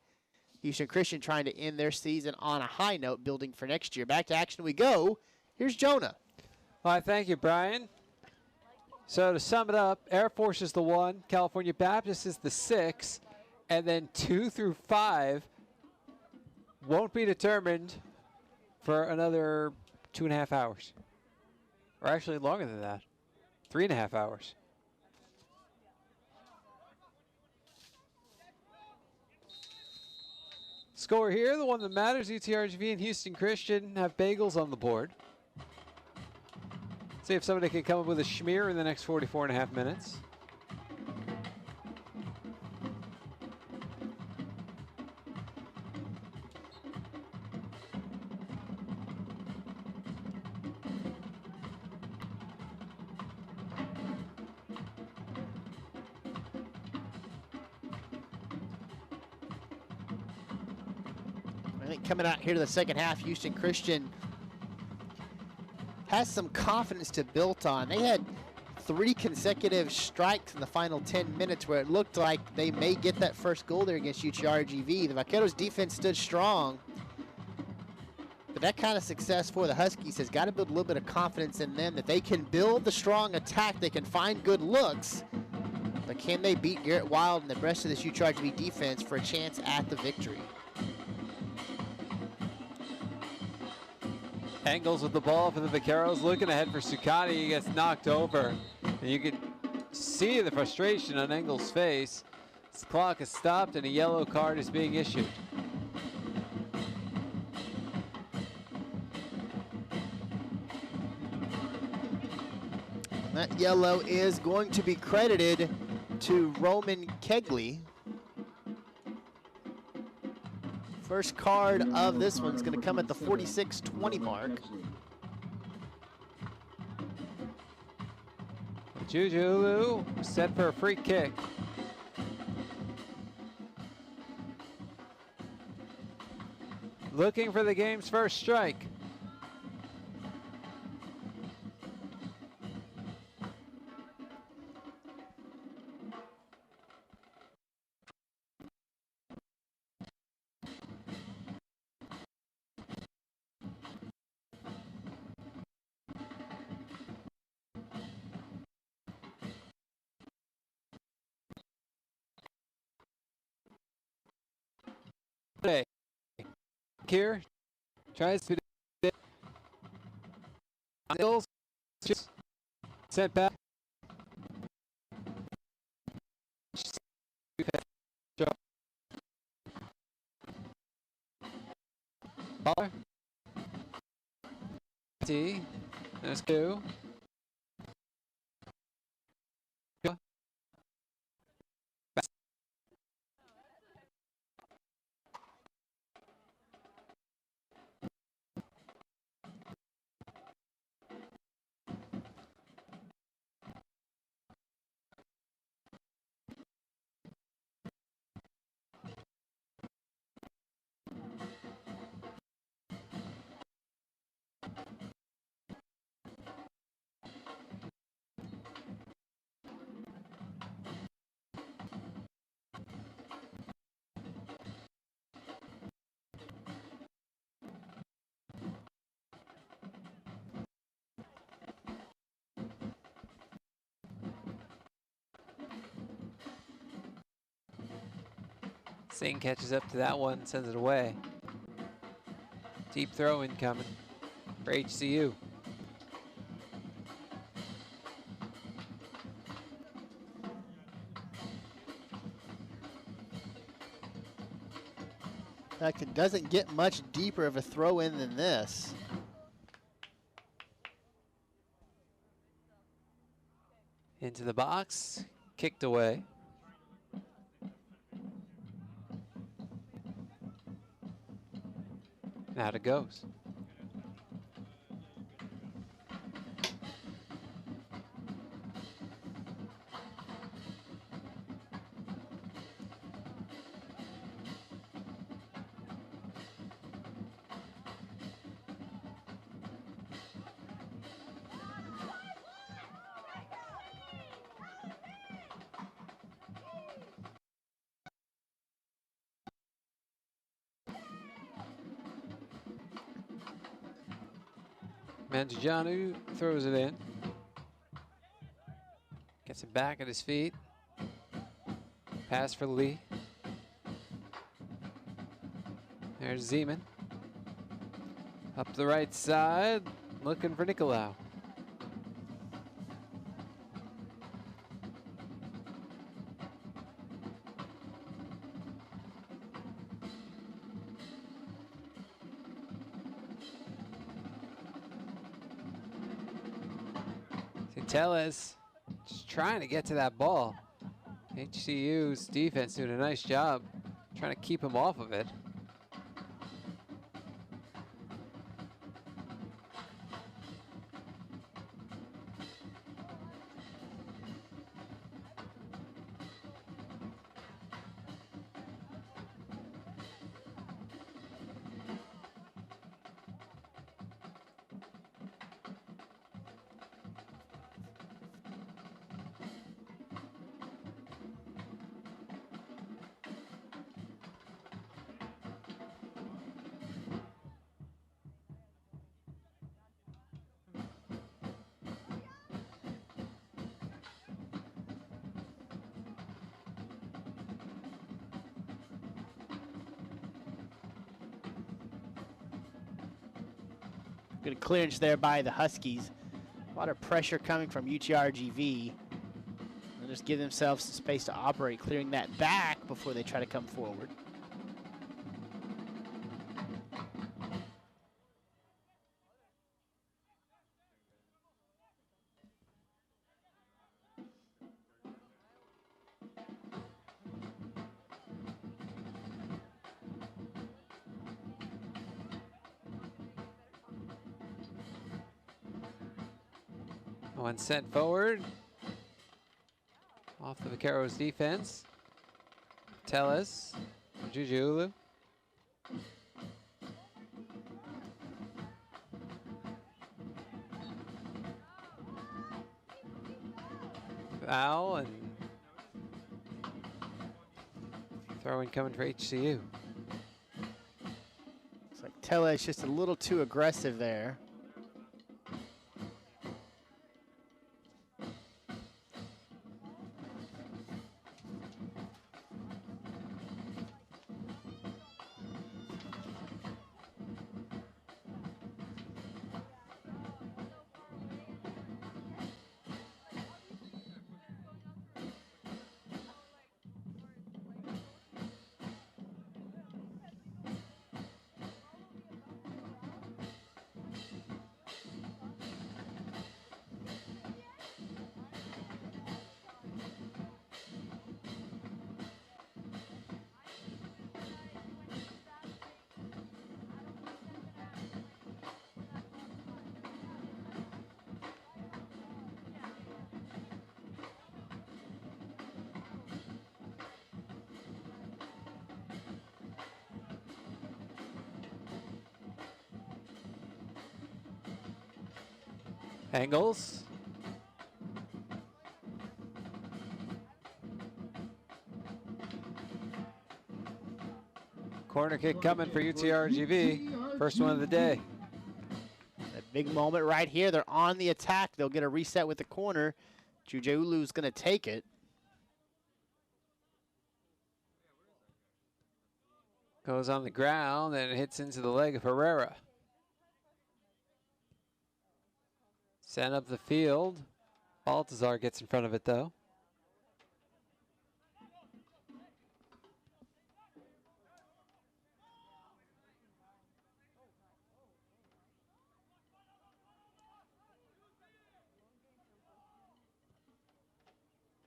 Houston Christian trying to end their season on a high note, building for next year. Back to action we go. Here's Jonah. Well, thank you, Brian. So to sum it up, Air Force is the 1, California Baptist is the 6, and then 2 through 5 won't be determined for another 2.5 hours. Or actually longer than that, 3.5 hours. Score here, the one that matters, UTRGV and Houston Christian have bagels on the board. See if somebody can come up with a schmear in the next 44.5 minutes. I think coming out here to the second half, Houston Christian has some confidence to build on. They had 3 consecutive strikes in the final 10 minutes where it looked like they may get that first goal there against UTRGV. The Vaqueros defense stood strong. But that kind of success for the Huskies has got to build a little bit of confidence in them that they can build the strong attack, they can find good looks. But can they beat Garrett Wild and the rest of this UTRGV defense for a chance at the victory? Engels with the ball for the Vaqueros, looking ahead for Zuccotti. He gets knocked over. And you can see the frustration on Engels' face. His clock is stopped and a yellow card is being issued. That yellow is going to be credited to Roman Kegley. First card of this one's going to come at the 46-20 mark. Jujuulu set for a free kick. Looking for the game's first strike. Here tries to sent back. Baller. T. There's two. Singh catches up to that one, sends it away. Deep throw incoming for HCU. In fact, it doesn't get much deeper of a throw in than this. Into the box, kicked away. And out it goes. Manjajanu throws it in. Gets it back at his feet. Pass for Lee. There's Zeman. Up the right side, looking for Nicolau. Teles just trying to get to that ball. HCU's defense doing a nice job trying to keep him off of it. Good clearance there by the Huskies. A lot of pressure coming from UTRGV. They'll just give themselves some space to operate, clearing that back before they try to come forward. One sent forward. Off the Vaqueros defense. Teles, Jujuulu. Foul and throw-in coming for HCU. Looks like Teles just a little too aggressive there. Engels. Corner kick coming for UTRGV. First one of the day. A big moment right here. They're on the attack. They'll get a reset with the corner. Jujaulu's going to take it. Goes on the ground and it hits into the leg of Herrera. Sent up the field. Baltazar gets in front of it though.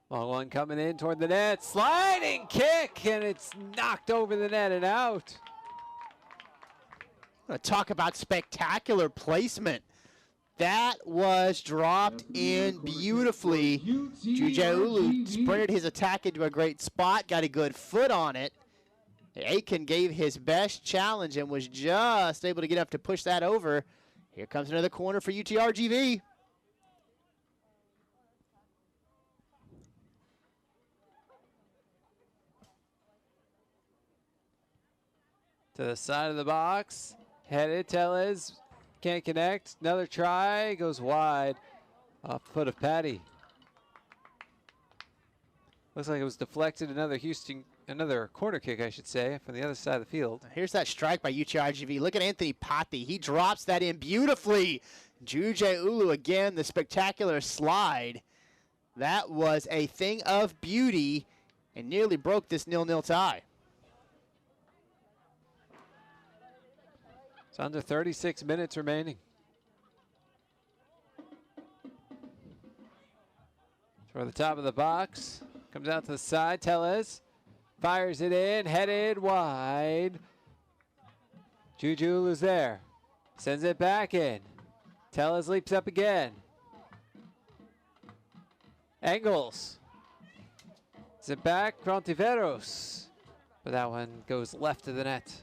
Long one coming in toward the net. Sliding kick, and it's knocked over the net and out. Talk about spectacular placement. That was dropped in beautifully. Jujaulu sprinted his attack into a great spot, got a good foot on it. Aiken gave his best challenge and was just able to get up to push that over. Here comes another corner for UTRGV. To the side of the box, headed, Tellez, can't connect, another try, goes wide, off the foot of Patty. Looks like it was deflected, another corner kick, I should say, from the other side of the field. Here's that strike by UTRGV. Look at Anthony Patti, he drops that in beautifully. Jujaulu again, the spectacular slide. That was a thing of beauty and nearly broke this 0-0 tie. It's under 36 minutes remaining. Toward the top of the box. Comes out to the side. Tellez fires it in. Headed wide. Jujaulu's there. Sends it back in. Tellez leaps up again. Engels. Is it back? Frontiveros. But that one goes left of the net.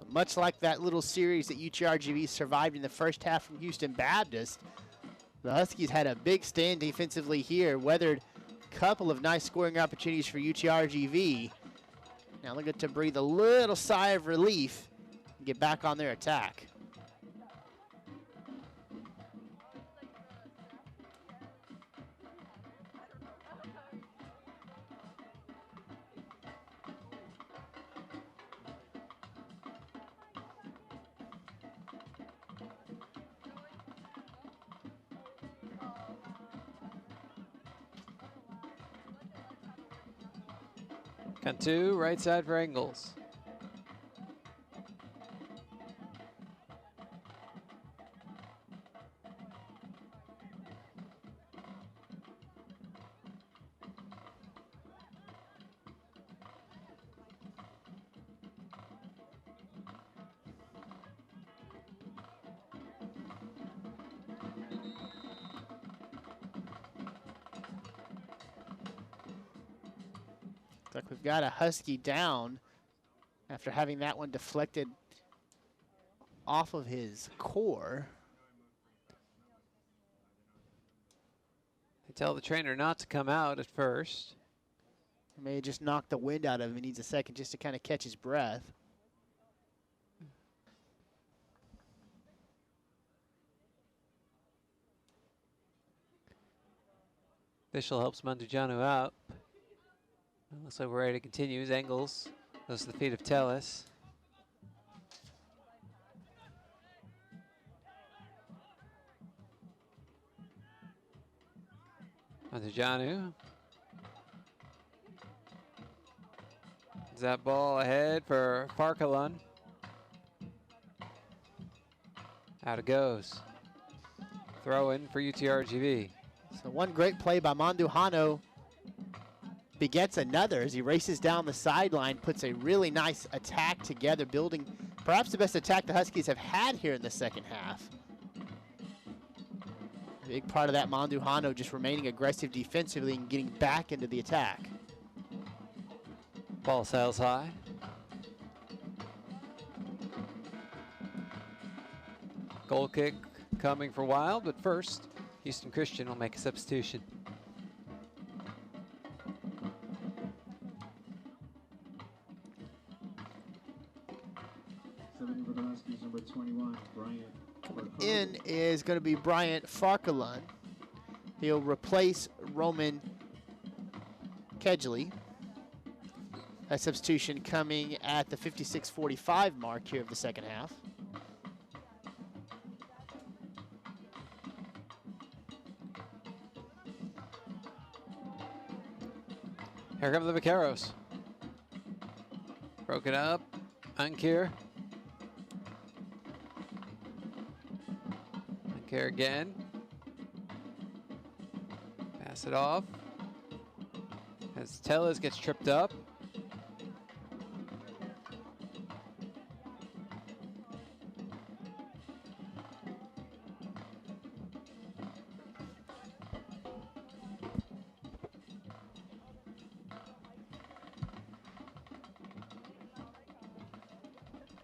Much like that little series that UTRGV survived in the first half from Houston Baptist, the Huskies had a big stand defensively here, weathered a couple of nice scoring opportunities for UTRGV. Now looking to breathe a little sigh of relief and get back on their attack. Cantu, right side for Engels. Like we've got a Husky down after having that one deflected off of his core. They tell the trainer not to come out at first. He may have just knocked the wind out of him. He needs a second just to kind of catch his breath. Official helps Mandujanu out. Looks like we're ready to continue. Engels goes to the feet of Tellez. Mandujanu. Is that ball ahead for Farkalun? Out it goes. Throw in for UTRGV. So one great play by Mandujanu begets another as he races down the sideline, puts a really nice attack together, building perhaps the best attack the Huskies have had here in the second half. A big part of that Mandujanu just remaining aggressive defensively and getting back into the attack. Ball sails high. Goal kick coming for Wild, but first, Houston Christian will make a substitution. Subbing for the Huskies, number 21, Bryant. In is going to be Bryant Farkalun. He'll replace Roman Kedgley. That substitution coming at the 56:45 mark here of the second half. Here come the Vaqueros. Broken up. Unkir. Unkir again. Pass it off. As Tellez gets tripped up.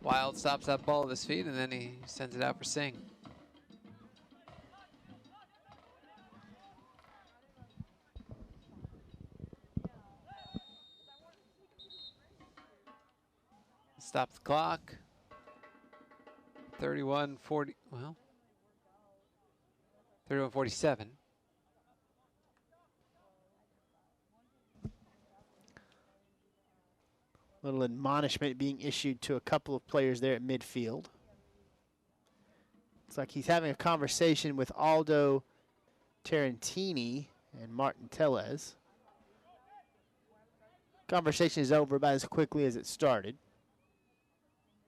Wild stops that ball at his feet, and then he sends it out for Singh. Stop the clock. 31:40. Well, 31:47. Little admonishment being issued to a couple of players there at midfield. It's like he's having a conversation with Aldo Tarantini and Martin Tellez. Conversation is over about as quickly as it started.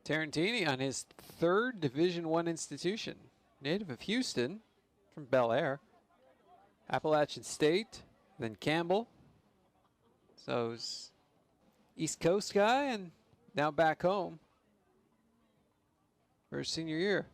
Tarantini on his third Division I institution. Native of Houston from Bel Air. Appalachian State, then Campbell. So he's East Coast guy and now back home for his senior year.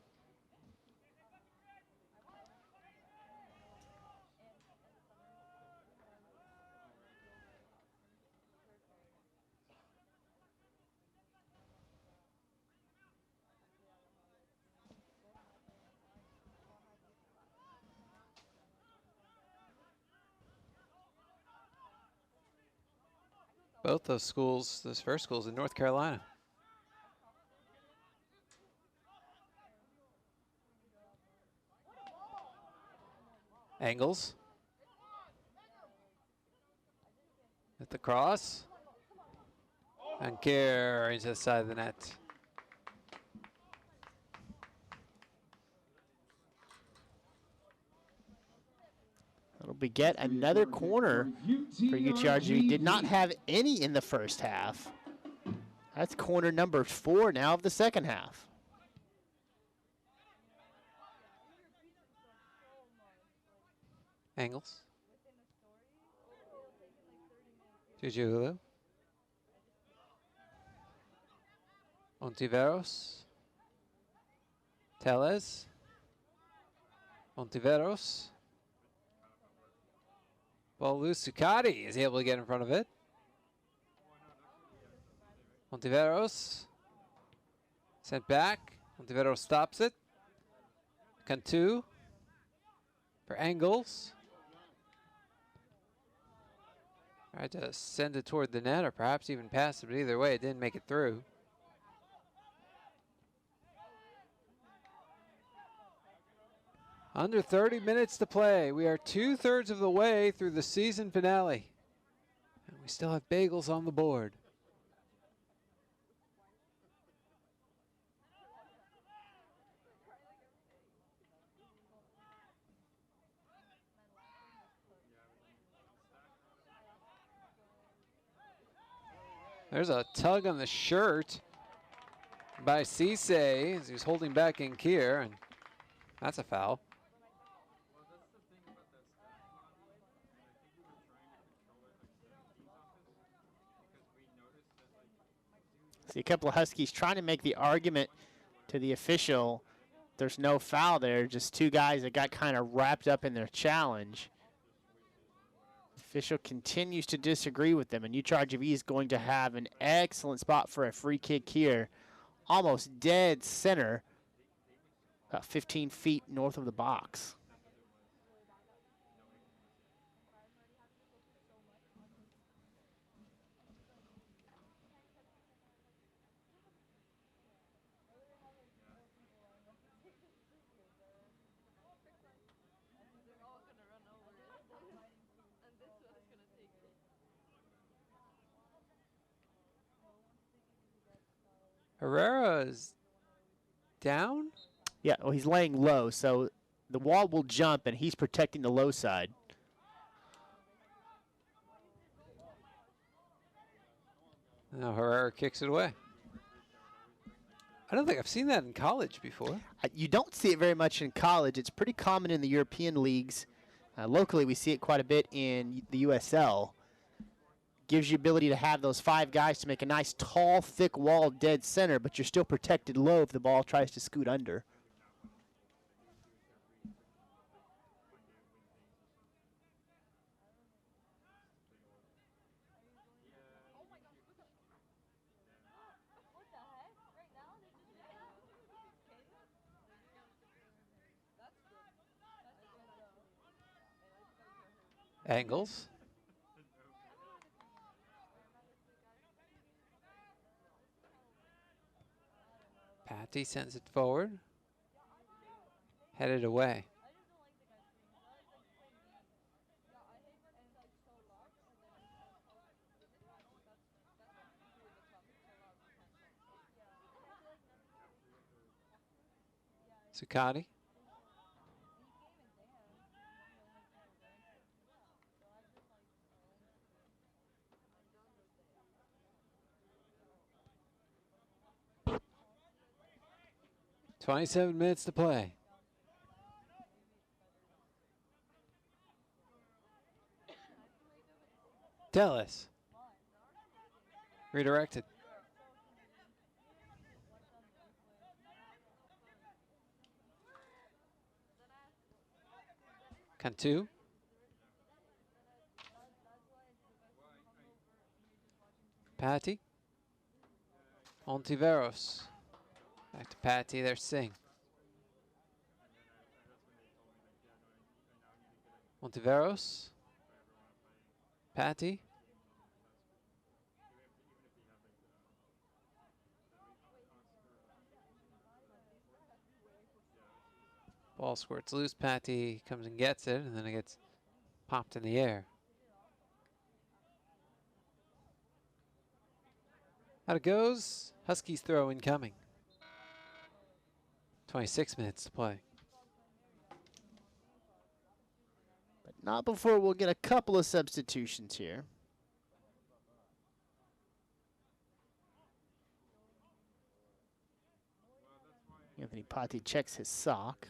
Both those schools, those first schools in North Carolina. Angles. At the cross. And Kerr into the side of the net. It'll beget another corner for UTRGV. Did not have any in the first half. That's corner number 4 now of the second half. Angles. Jujuhulu. Ontiveros. Tellez. Ontiveros. Well, Lusucati is able to get in front of it. Ontiveros. Sent back. Ontiveros stops it. Cantu. For Angles. Tried to send it toward the net or perhaps even pass it, but either way, it didn't make it through. Under 30 minutes to play. We are 2/3 of the way through the season finale. And we still have bagels on the board. There's a tug on the shirt by Cisse as he's holding back in Kier, and that's a foul. See a couple of Huskies trying to make the argument to the official. There's no foul there, just two guys that got kind of wrapped up in their challenge. The official continues to disagree with them, and UTRGV is going to have an excellent spot for a free kick here. Almost dead center about 15 feet north of the box. Herrera is down? Yeah, well, he's laying low, so the wall will jump, and he's protecting the low side. Now Herrera kicks it away. I don't think I've seen that in college before. You don't see it very much in college. It's pretty common in the European leagues. Locally, we see it quite a bit in the USL. Gives you ability to have those 5 guys to make a nice, tall, thick wall dead center, but you're still protected low if the ball tries to scoot under. Angles. Patty sends it forward. Headed away. Zuccotti. "27 minutes to play." Dallas. Redirected. Cantu. Patty. Ontiveros. Back to Patty, there's Singh. Ontiveros. Patty. Ball squirts loose. Patty comes and gets it, and then it gets popped in the air. Out it goes. Huskies throw incoming. 26 minutes to play. But not before we'll get a couple of substitutions here. Anthony Patti checks his sock.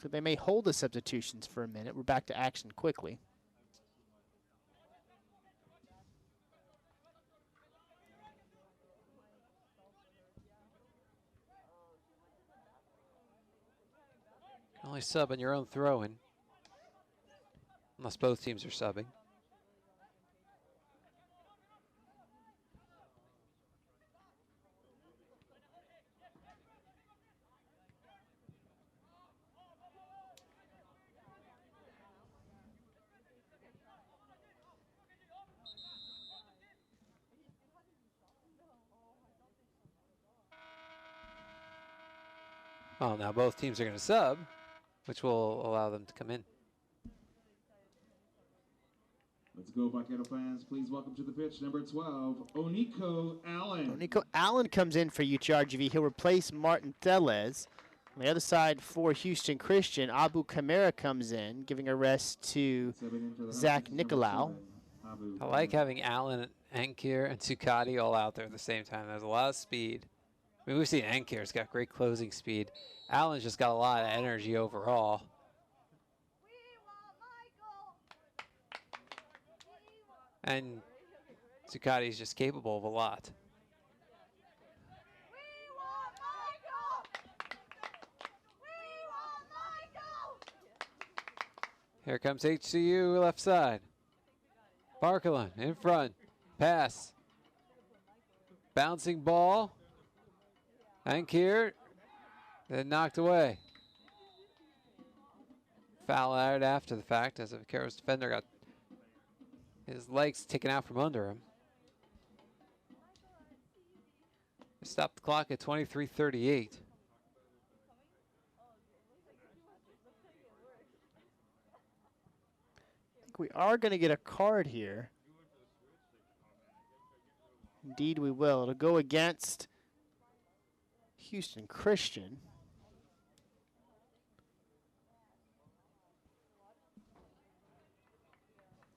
So they may hold the substitutions for a minute. We're back to action quickly. You can only sub on your own throw-in, unless both teams are subbing. Well, now both teams are going to sub, which will allow them to come in. Let's go, Vaquero fans. Please welcome to the pitch, number 12, Oniko Allen. Oniko Allen comes in for UTRGV. He'll replace Martin Teles. On the other side for Houston Christian, Abu Kamara comes in, giving a rest to Zach Nicolau. I like having Allen, Ankir, and Zuccotti all out there at the same time. There's a lot of speed. I mean, we've seen Ankir's got great closing speed. Allen's just got a lot of energy overall. And Zuccotti's just capable of a lot. Here comes HCU left side. Farquharson in front. Pass. Bouncing ball. Ankier. Then knocked away. Foul out after the fact as a Vaqueros defender got his legs taken out from under him. Stop the clock at 23:38. We are going to get a card here. Indeed, we will. It'll go against Houston Christian.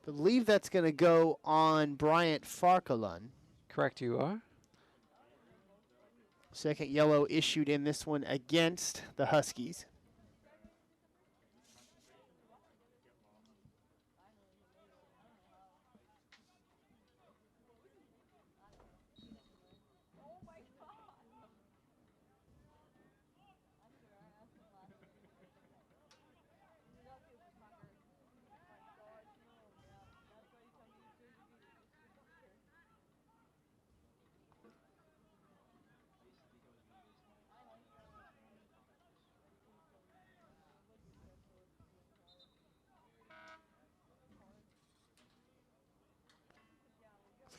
Believe that's going to go on Bryant Farquharson. Correct, you are. Second yellow issued in this one against the Huskies.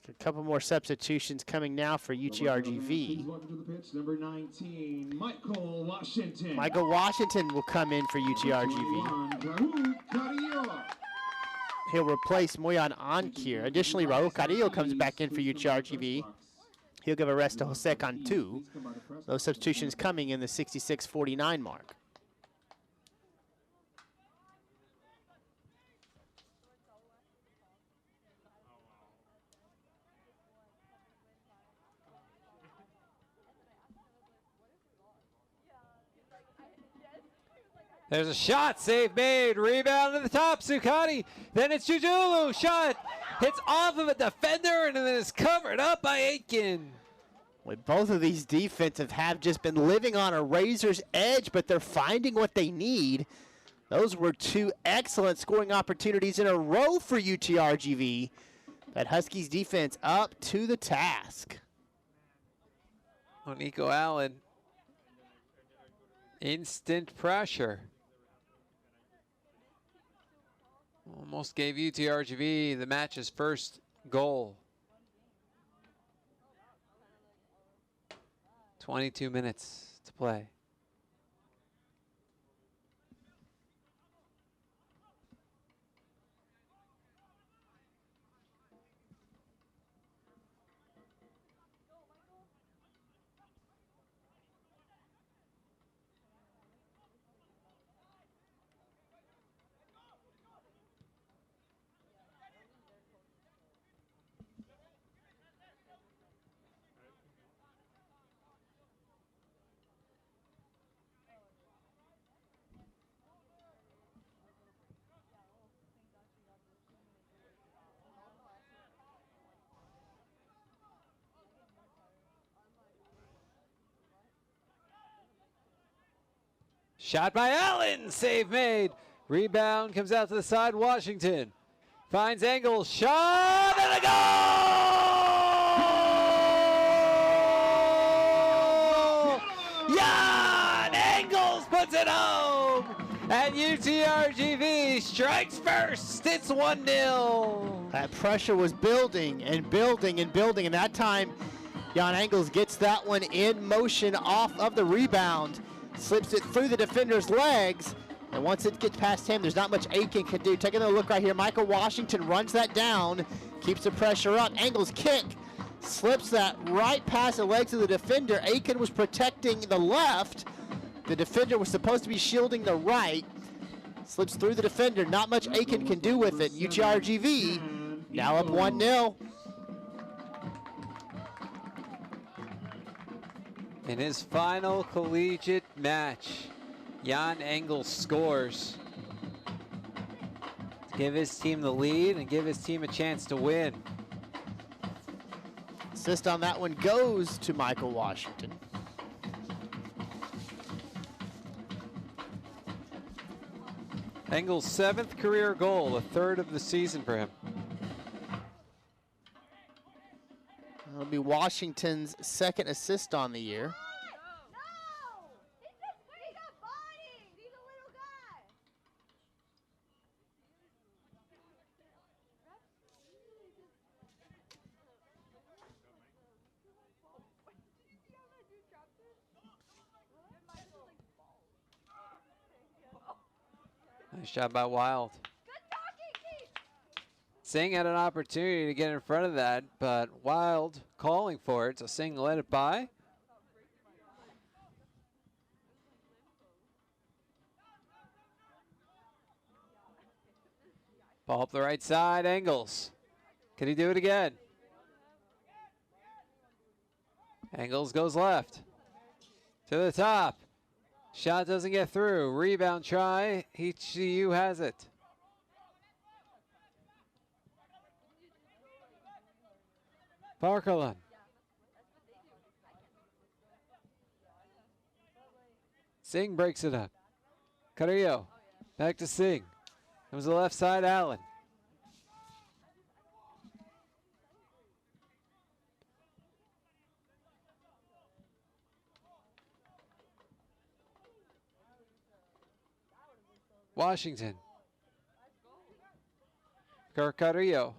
A couple more substitutions coming now for UTRGV. Welcome to the pitch, number 19, Michael Washington. Michael Washington will come in for UTRGV. 21, Raul Carrillo. He'll replace Moyan Ankir. Additionally, Raul Carrillo comes back in for UTRGV. He'll give a rest to Jose Cantu. Those substitutions coming in the 66:49 mark. There's a shot, save made, rebound to the top, Zuccotti, then it's Jujulu, shot, hits off of a defender and then is covered up by Aitken. Well, both of these defensive have just been living on a razor's edge, but they're finding what they need. Those were two excellent scoring opportunities in a row for UTRGV. That Huskies defense up to the task. On Nico Allen, instant pressure. Almost gave UTRGV the match's first goal. 22 minutes to play. Shot by Allen, save made. Rebound comes out to the side, Washington. Finds Engels, shot, and a goal! Jan Engels puts it home! And UTRGV strikes first, it's 1-0. That pressure was building and building and building, and that time Jan Engels gets that one in motion off of the rebound. Slips it through the defender's legs, and once it gets past him, there's not much Aiken can do. Taking a look right here, Michael Washington runs that down, keeps the pressure up. Engels kick, slips that right past the legs of the defender. Aiken was protecting the left. The defender was supposed to be shielding the right. Slips through the defender, not much Aiken can do with it. UTRGV now up 1-0. In his final collegiate match, Jan Engels scores to give his team the lead and give his team a chance to win. Assist on that one goes to Michael Washington. Engel's 7th career goal, the 3rd of the season for him. It'll be Washington's 2nd assist on the year. Nice job by Wild. Singh had an opportunity to get in front of that, but Wild calling for it, so Singh let it by. Ball up the right side, Engels. Can he do it again? Engels goes left. To the top. Shot doesn't get through. Rebound try. HCU has it. Parkalan. Singh breaks it up. Carrillo. Back to Singh. Comes to the left side, Allen. Washington. Carrillo.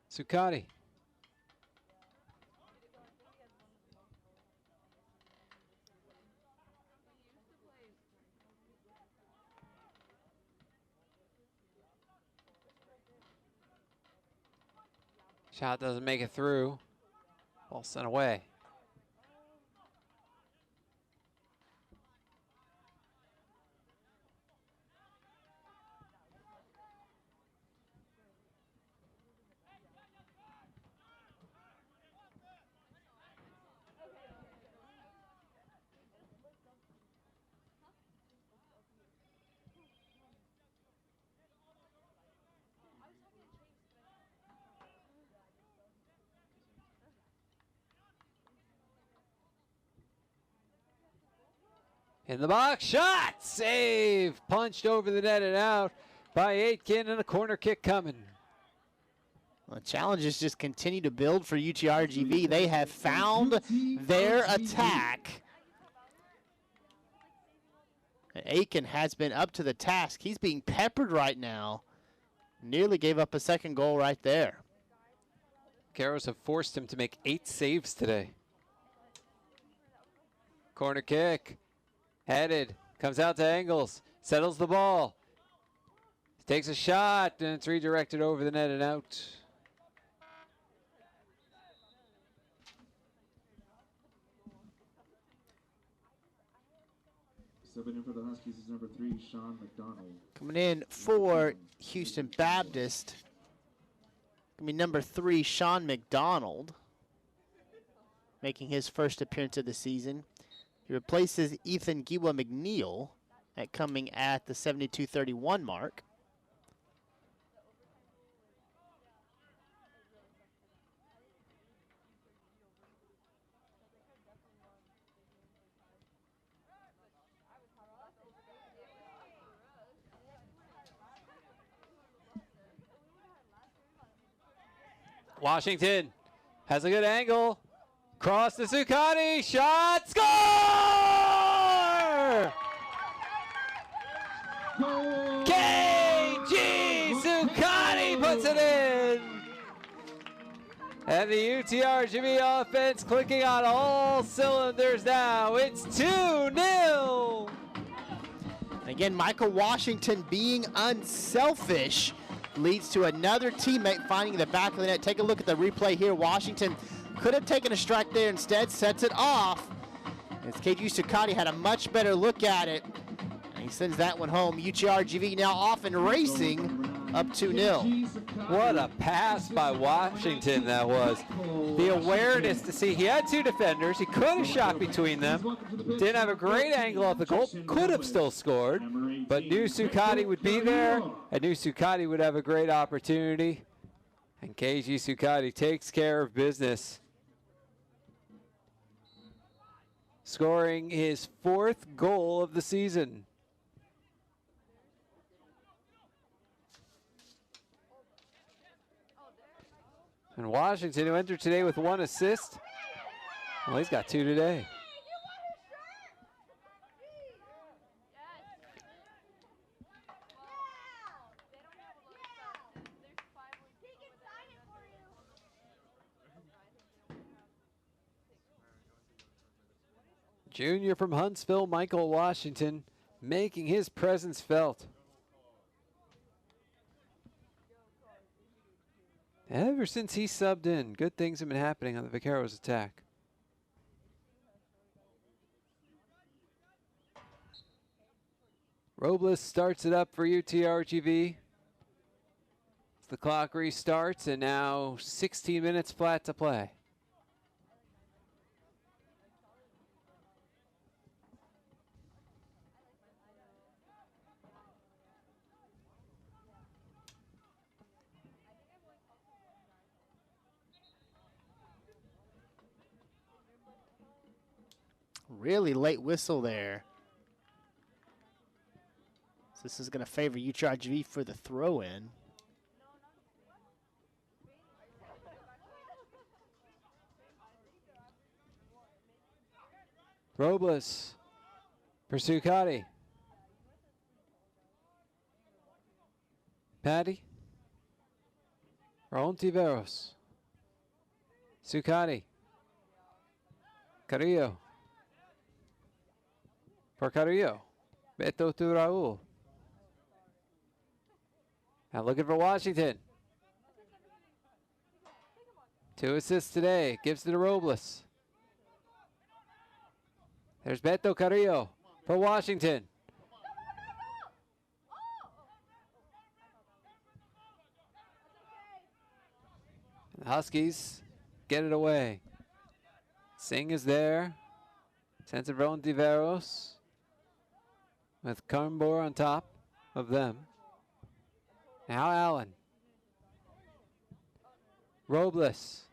Zuccotti. Shot doesn't make it through. Ball sent away. In the box, shot, save, punched over the net and out by Aitken, and a corner kick coming. Well, the challenges just continue to build for UTRGV. They have found their attack. And Aitken has been up to the task. He's being peppered right now. Nearly gave up a second goal right there. Vaqueros have forced him to make 8 saves today. Corner kick. Headed, comes out to Engels, settles the ball. Takes a shot, and it's redirected over the net and out. Subbing in for the Huskies is number 3, Sean McDonald. Coming in for Houston Baptist, gonna be number 3, Sean McDonald, making his first appearance of the season. He replaces Ethan Giwa McNeil coming at the 72-31 mark. Washington has a good angle. Cross to Zuccotti, shot, score! KG Zuccotti puts it in! And the UTRGV offense clicking on all cylinders now. It's 2-0. Again, Michael Washington being unselfish leads to another teammate finding the back of the net. Take a look at the replay here. Washington could have taken a strike there, instead sets it off. As KG Zuccotti had a much better look at it, and he sends that one home. UTRGV now off and racing, up 2-0. What a pass by Washington that was. The awareness to see he had 2 defenders. He could have shot between them. Didn't have a great angle off the goal. Could have still scored, but knew Zuccotti would be there and knew Zuccotti would have a great opportunity. And Keiji Sukati takes care of business, scoring his 4th goal of the season. And Washington, who entered today with 1 assist, well, he's got 2 today. Junior from Huntsville, Michael Washington, making his presence felt. Ever since he subbed in, good things have been happening on the Vaqueros attack. Robles starts it up for UTRGV. The clock restarts, and now 16 minutes flat to play. Really late whistle there. So this is going to favor UTRGV for the throw-in. Robles for Sukati. Patty. Raul Tiveros. Sukati. Carrillo. For Carrillo. Beto to Raul. Now looking for Washington. 2 assists today. Gives it to Robles. There's Beto Carrillo for Washington. The Huskies get it away. Singh is there. Sends it from Tiveros with Carmbor on top of them. Now Allen. Robles.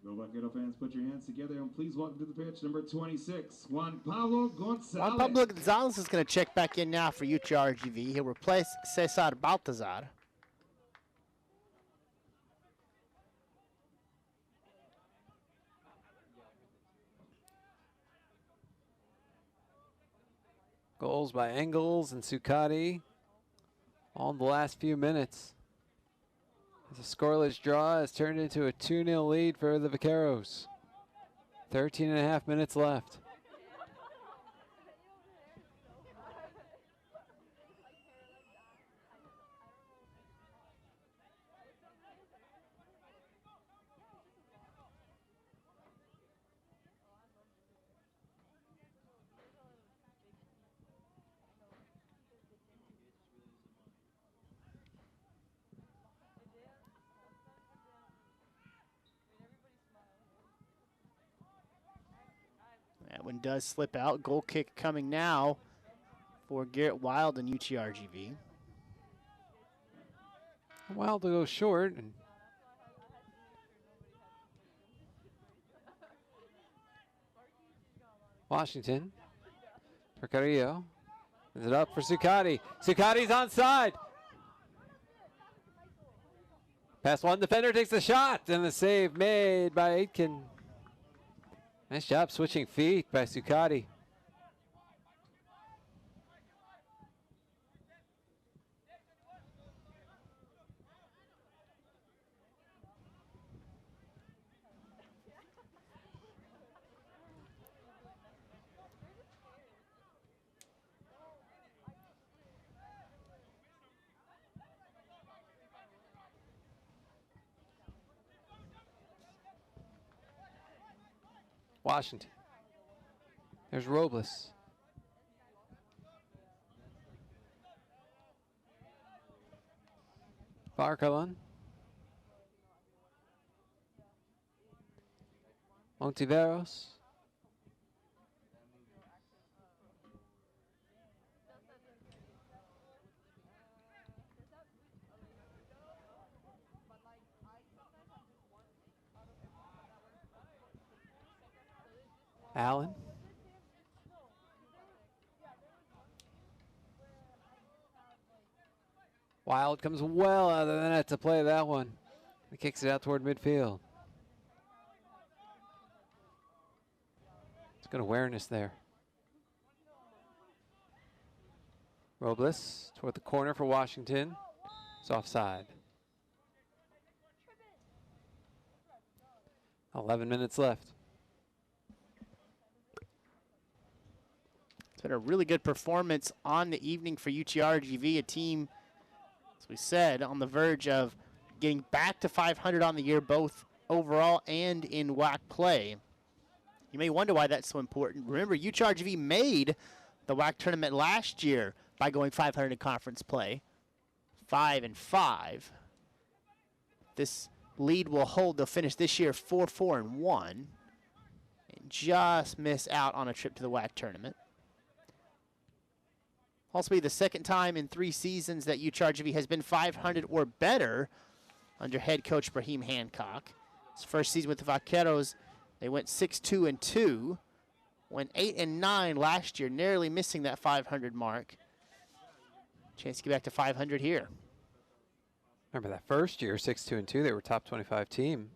Go Vaquero fans, put your hands together and please welcome to the pitch number 26, Juan Pablo Gonzalez. Juan Pablo Gonzalez is going to check back in now for UTRGV. He'll replace Cesar Baltazar. Goals by Engels and Sukati all in the last few minutes. As a scoreless draw has turned into a 2-0 lead for the Vaqueros. 13.5 minutes left. That one does slip out. Goal kick coming now for Garrett Wild and UTRGV. Wild to go short. And Washington for Carrillo. Is it up for Sukati? Sukati's onside. Past one defender, takes the shot, and the save made by Aitken. Nice job switching feet by Sukati. Washington. There's Robles. Barcalan. Montiveros. Allen. Wild comes well out of the net to play that one. He kicks it out toward midfield. It's good awareness there. Robles toward the corner for Washington. It's offside. 11 minutes left. It's been a really good performance on the evening for UTRGV, a team, as we said, on the verge of getting back to 500 on the year, both overall and in WAC play. You may wonder why that's so important. Remember, UTRGV made the WAC tournament last year by going 500 in conference play, 5-5. This lead will hold. They'll finish this year 4-4-1, and just miss out on a trip to the WAC tournament. Also be the second time in 3 seasons that UTRGV has been 500 or better under head coach Brahim Hancock. His first season with the Vaqueros, they went 6-2-2, went 8-9 last year, narrowly missing that 500 mark. Chance to get back to 500 here. Remember that first year, 6-2-2, they were top 25 team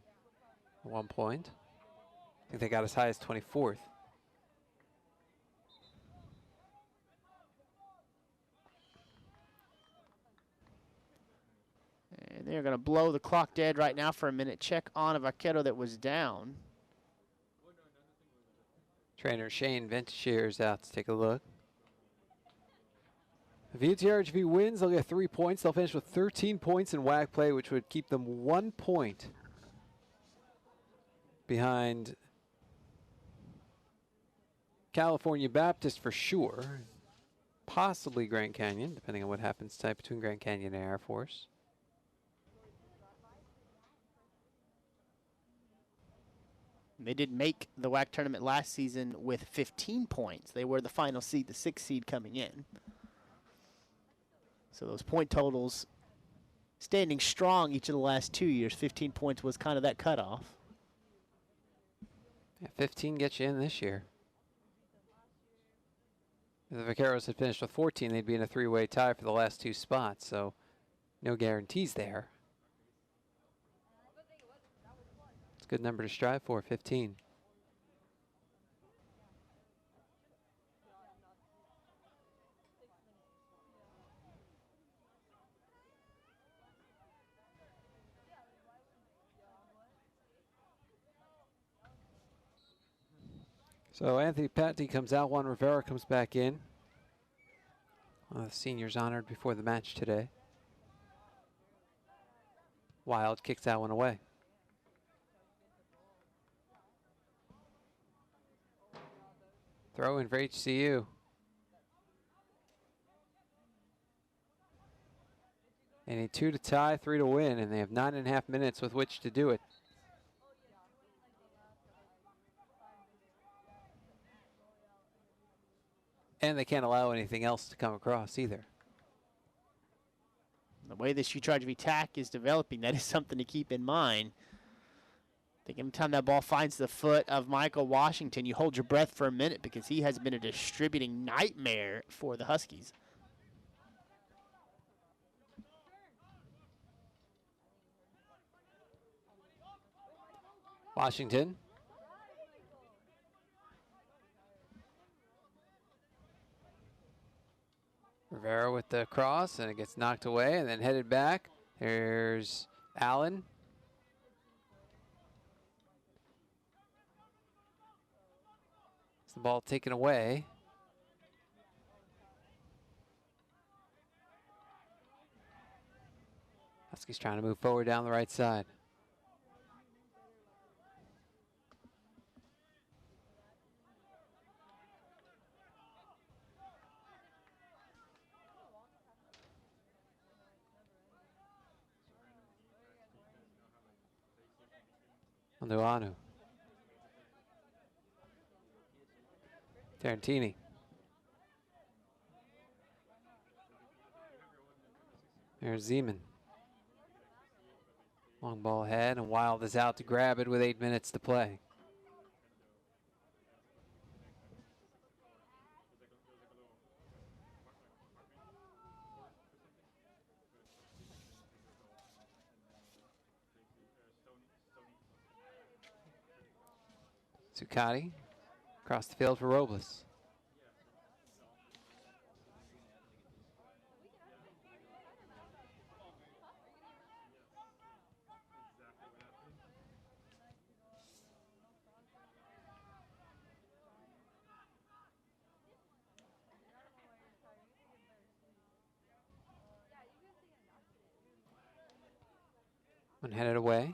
at one point. I think they got as high as 24th. And they're going to blow the clock dead right now for a minute. Check on a Vaquero that was down. Trainer Shane Ventishier is out to take a look. If UTRGV wins, they'll get 3 points. They'll finish with 13 points in WAC play, which would keep them 1 point behind California Baptist for sure. Possibly Grand Canyon, depending on what happens tonight between Grand Canyon and Air Force. They did make the WAC tournament last season with 15 points. They were the final seed, the 6th seed coming in. So those point totals standing strong each of the last 2 years. 15 points was kind of that cutoff. Yeah, 15 gets you in this year. If the Vaqueros had finished with 14, they'd be in a 3-way tie for the last 2 spots, so no guarantees there. It's a good number to strive for, 15. So Anthony Patty comes out, Juan Rivera comes back in. One of the seniors honored before the match today. Wild kicks that one away. Throw in for HCU. They need 2 to tie, 3 to win, and they have 9.5 minutes with which to do it. And they can't allow anything else to come across either. The way this UTRGV attack is developing, that is something to keep in mind. I think every time that ball finds the foot of Michael Washington, you hold your breath for a minute because he has been a distributing nightmare for the Huskies. Washington. Rivera with the cross, and it gets knocked away and then headed back. There's Allen. It's the ball taken away. Huskies trying to move forward down the right side. Onduanu. Tarantini. There's Zeman. Long ball ahead, and Wild is out to grab it with 8 minutes to play. Zuccotti across the field for Robles. One headed away.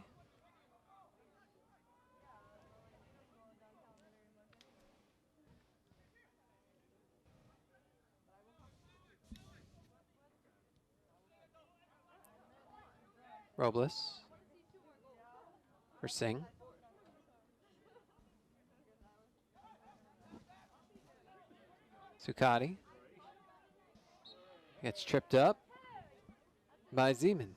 Robles for Singh. Zuccotti gets tripped up by Zeman.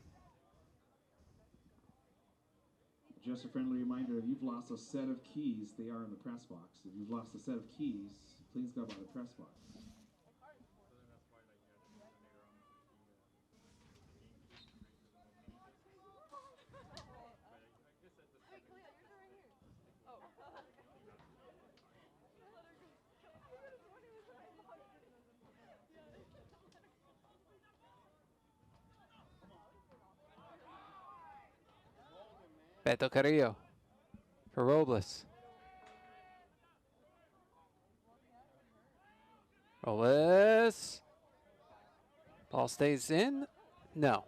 Just a friendly reminder, if you've lost a set of keys, they are in the press box. If you've lost a set of keys, please go by the press box. Beto Carrillo for Robles. Robles. Ball stays in. No.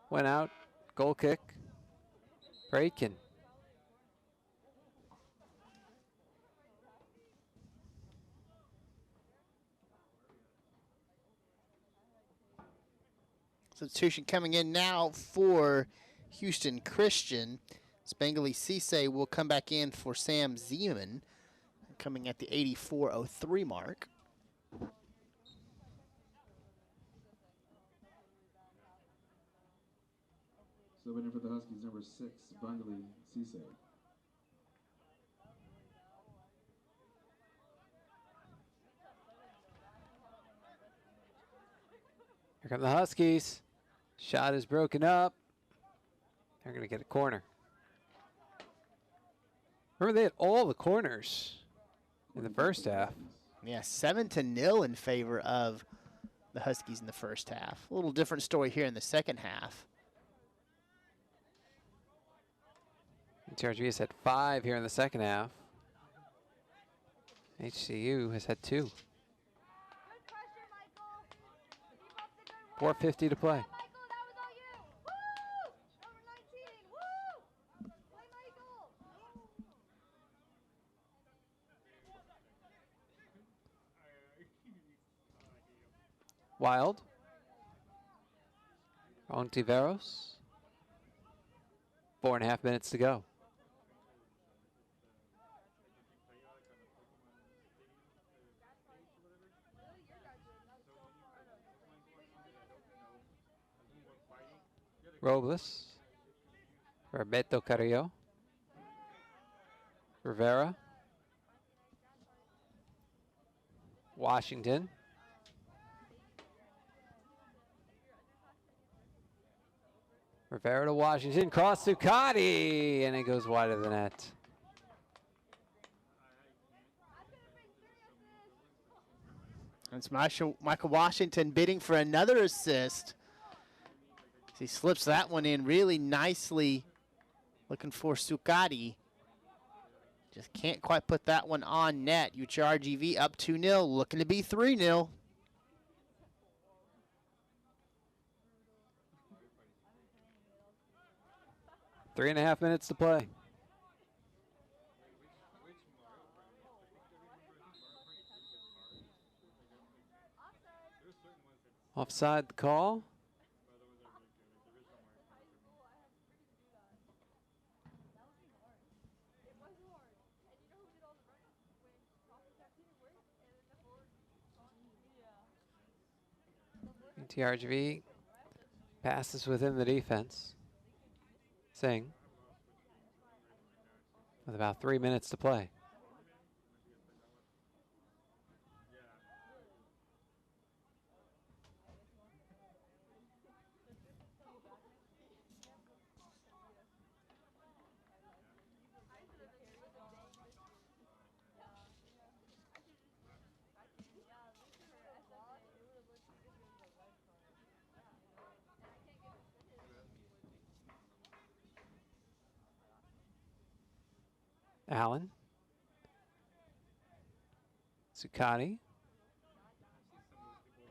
Went out. Goal kick. Breakin. Substitution coming in now for Houston Christian. Spangley Cisse will come back in for Sam Zeman, coming at the 84:03 mark. Subbing in for the Huskies, number 6, Spangley Cisse. Here come the Huskies. Shot is broken up. They're going to get a corner. Remember, they had all the corners in the first half. Yeah, 7-0 in favor of the Huskies in the first half. A little different story here in the second half. UTRGV has had 5 here in the second half. HCU has had 2. 4:50 to play. Wild. Ontiveros. 4.5 minutes to go. Robles. Beto Carrillo. Rivera. Washington. Rivera to Washington, cross Zuccotti, and it goes wide of the net. That's Michael Washington bidding for another assist. He slips that one in really nicely, looking for Zuccotti. Just can't quite put that one on net. UTRGV up 2-0, looking to be 3-0. Three and a half minutes to play. Offside the call. UTRGV passes within the defense. Singh with about 3 minutes to play. Allen. Zuccotti.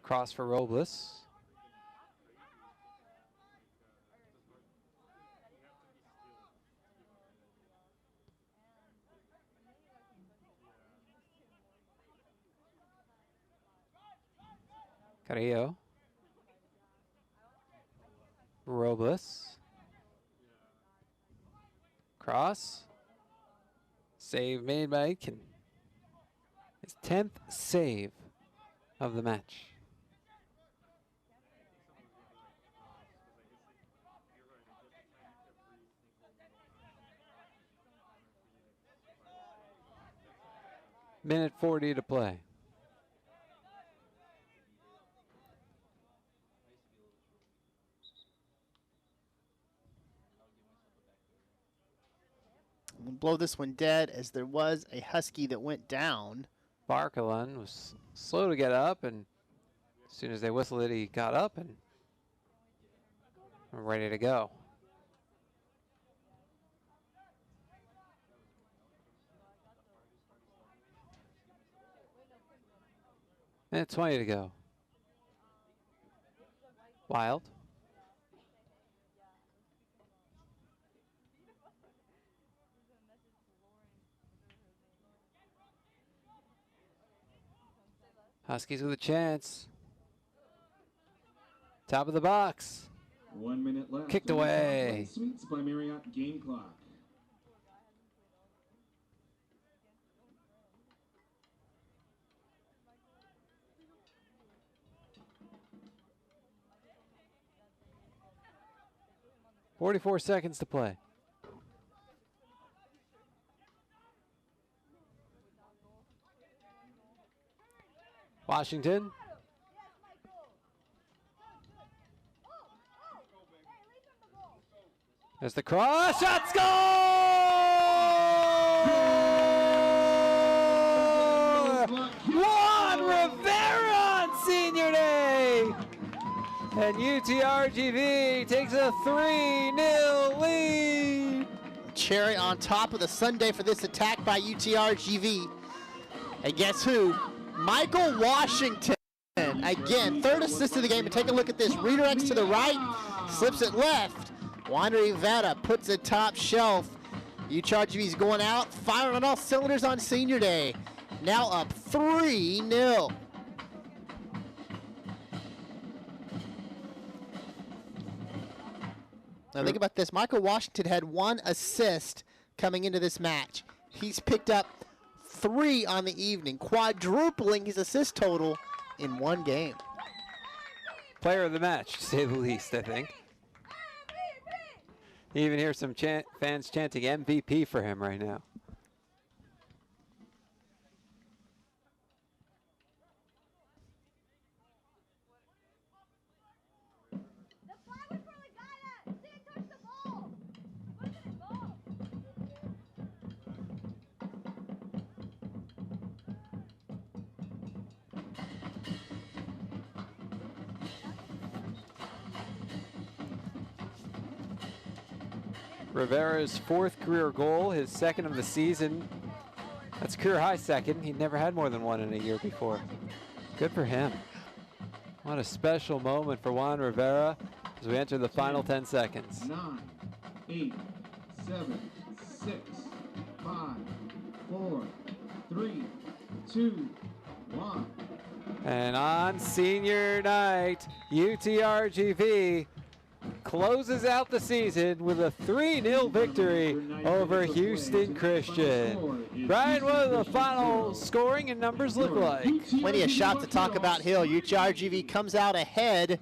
Cross for Robles. Carrillo. Robles. Cross. Save made by Aitken. His 10th save of the match. Minute 40 to play. We'll blow this one dead as there was a Husky that went down. Barkalun was slow to get up, and as soon as they whistled it, he got up and ready to go. Minute 20 to go. Wild. Huskies with a chance. Top of the box. 1 minute left. Kicked away. Sweets by Marriott. Game clock. .44 seconds to play. Washington. There's the cross. Shot, score! Juan Rivera on senior day! And UTRGV takes a 3-0 lead. Cherry on top of the Sunday for this attack by UTRGV. And guess who? Michael Washington. Again, third assist of the game. And take a look at this. Redirects to the right, slips it left. Juan Rivera puts it top shelf. UTRGV's going out, firing on all cylinders on senior day. Now up 3-0. Now think about this. Michael Washington had 1 assist coming into this match. He's picked up 3 on the evening, quadrupling his assist total in 1 game. Player of the match, to say the least, I think. You even hear some fans chanting MVP for him right now. Rivera's 4th career goal, his 2nd of the season. That's career high 2nd. He never had more than 1 in a year before. Good for him. What a special moment for Juan Rivera as we enter the final 10 seconds. 9, 8, 7, 6, 5, 4, 3, 2, 1. And on senior night, UTRGV closes out the season with a 3-0 victory over Houston Christian. Brian, what do the final scoring and numbers look like? Plenty of shots to talk about, Hill. UTRGV comes out ahead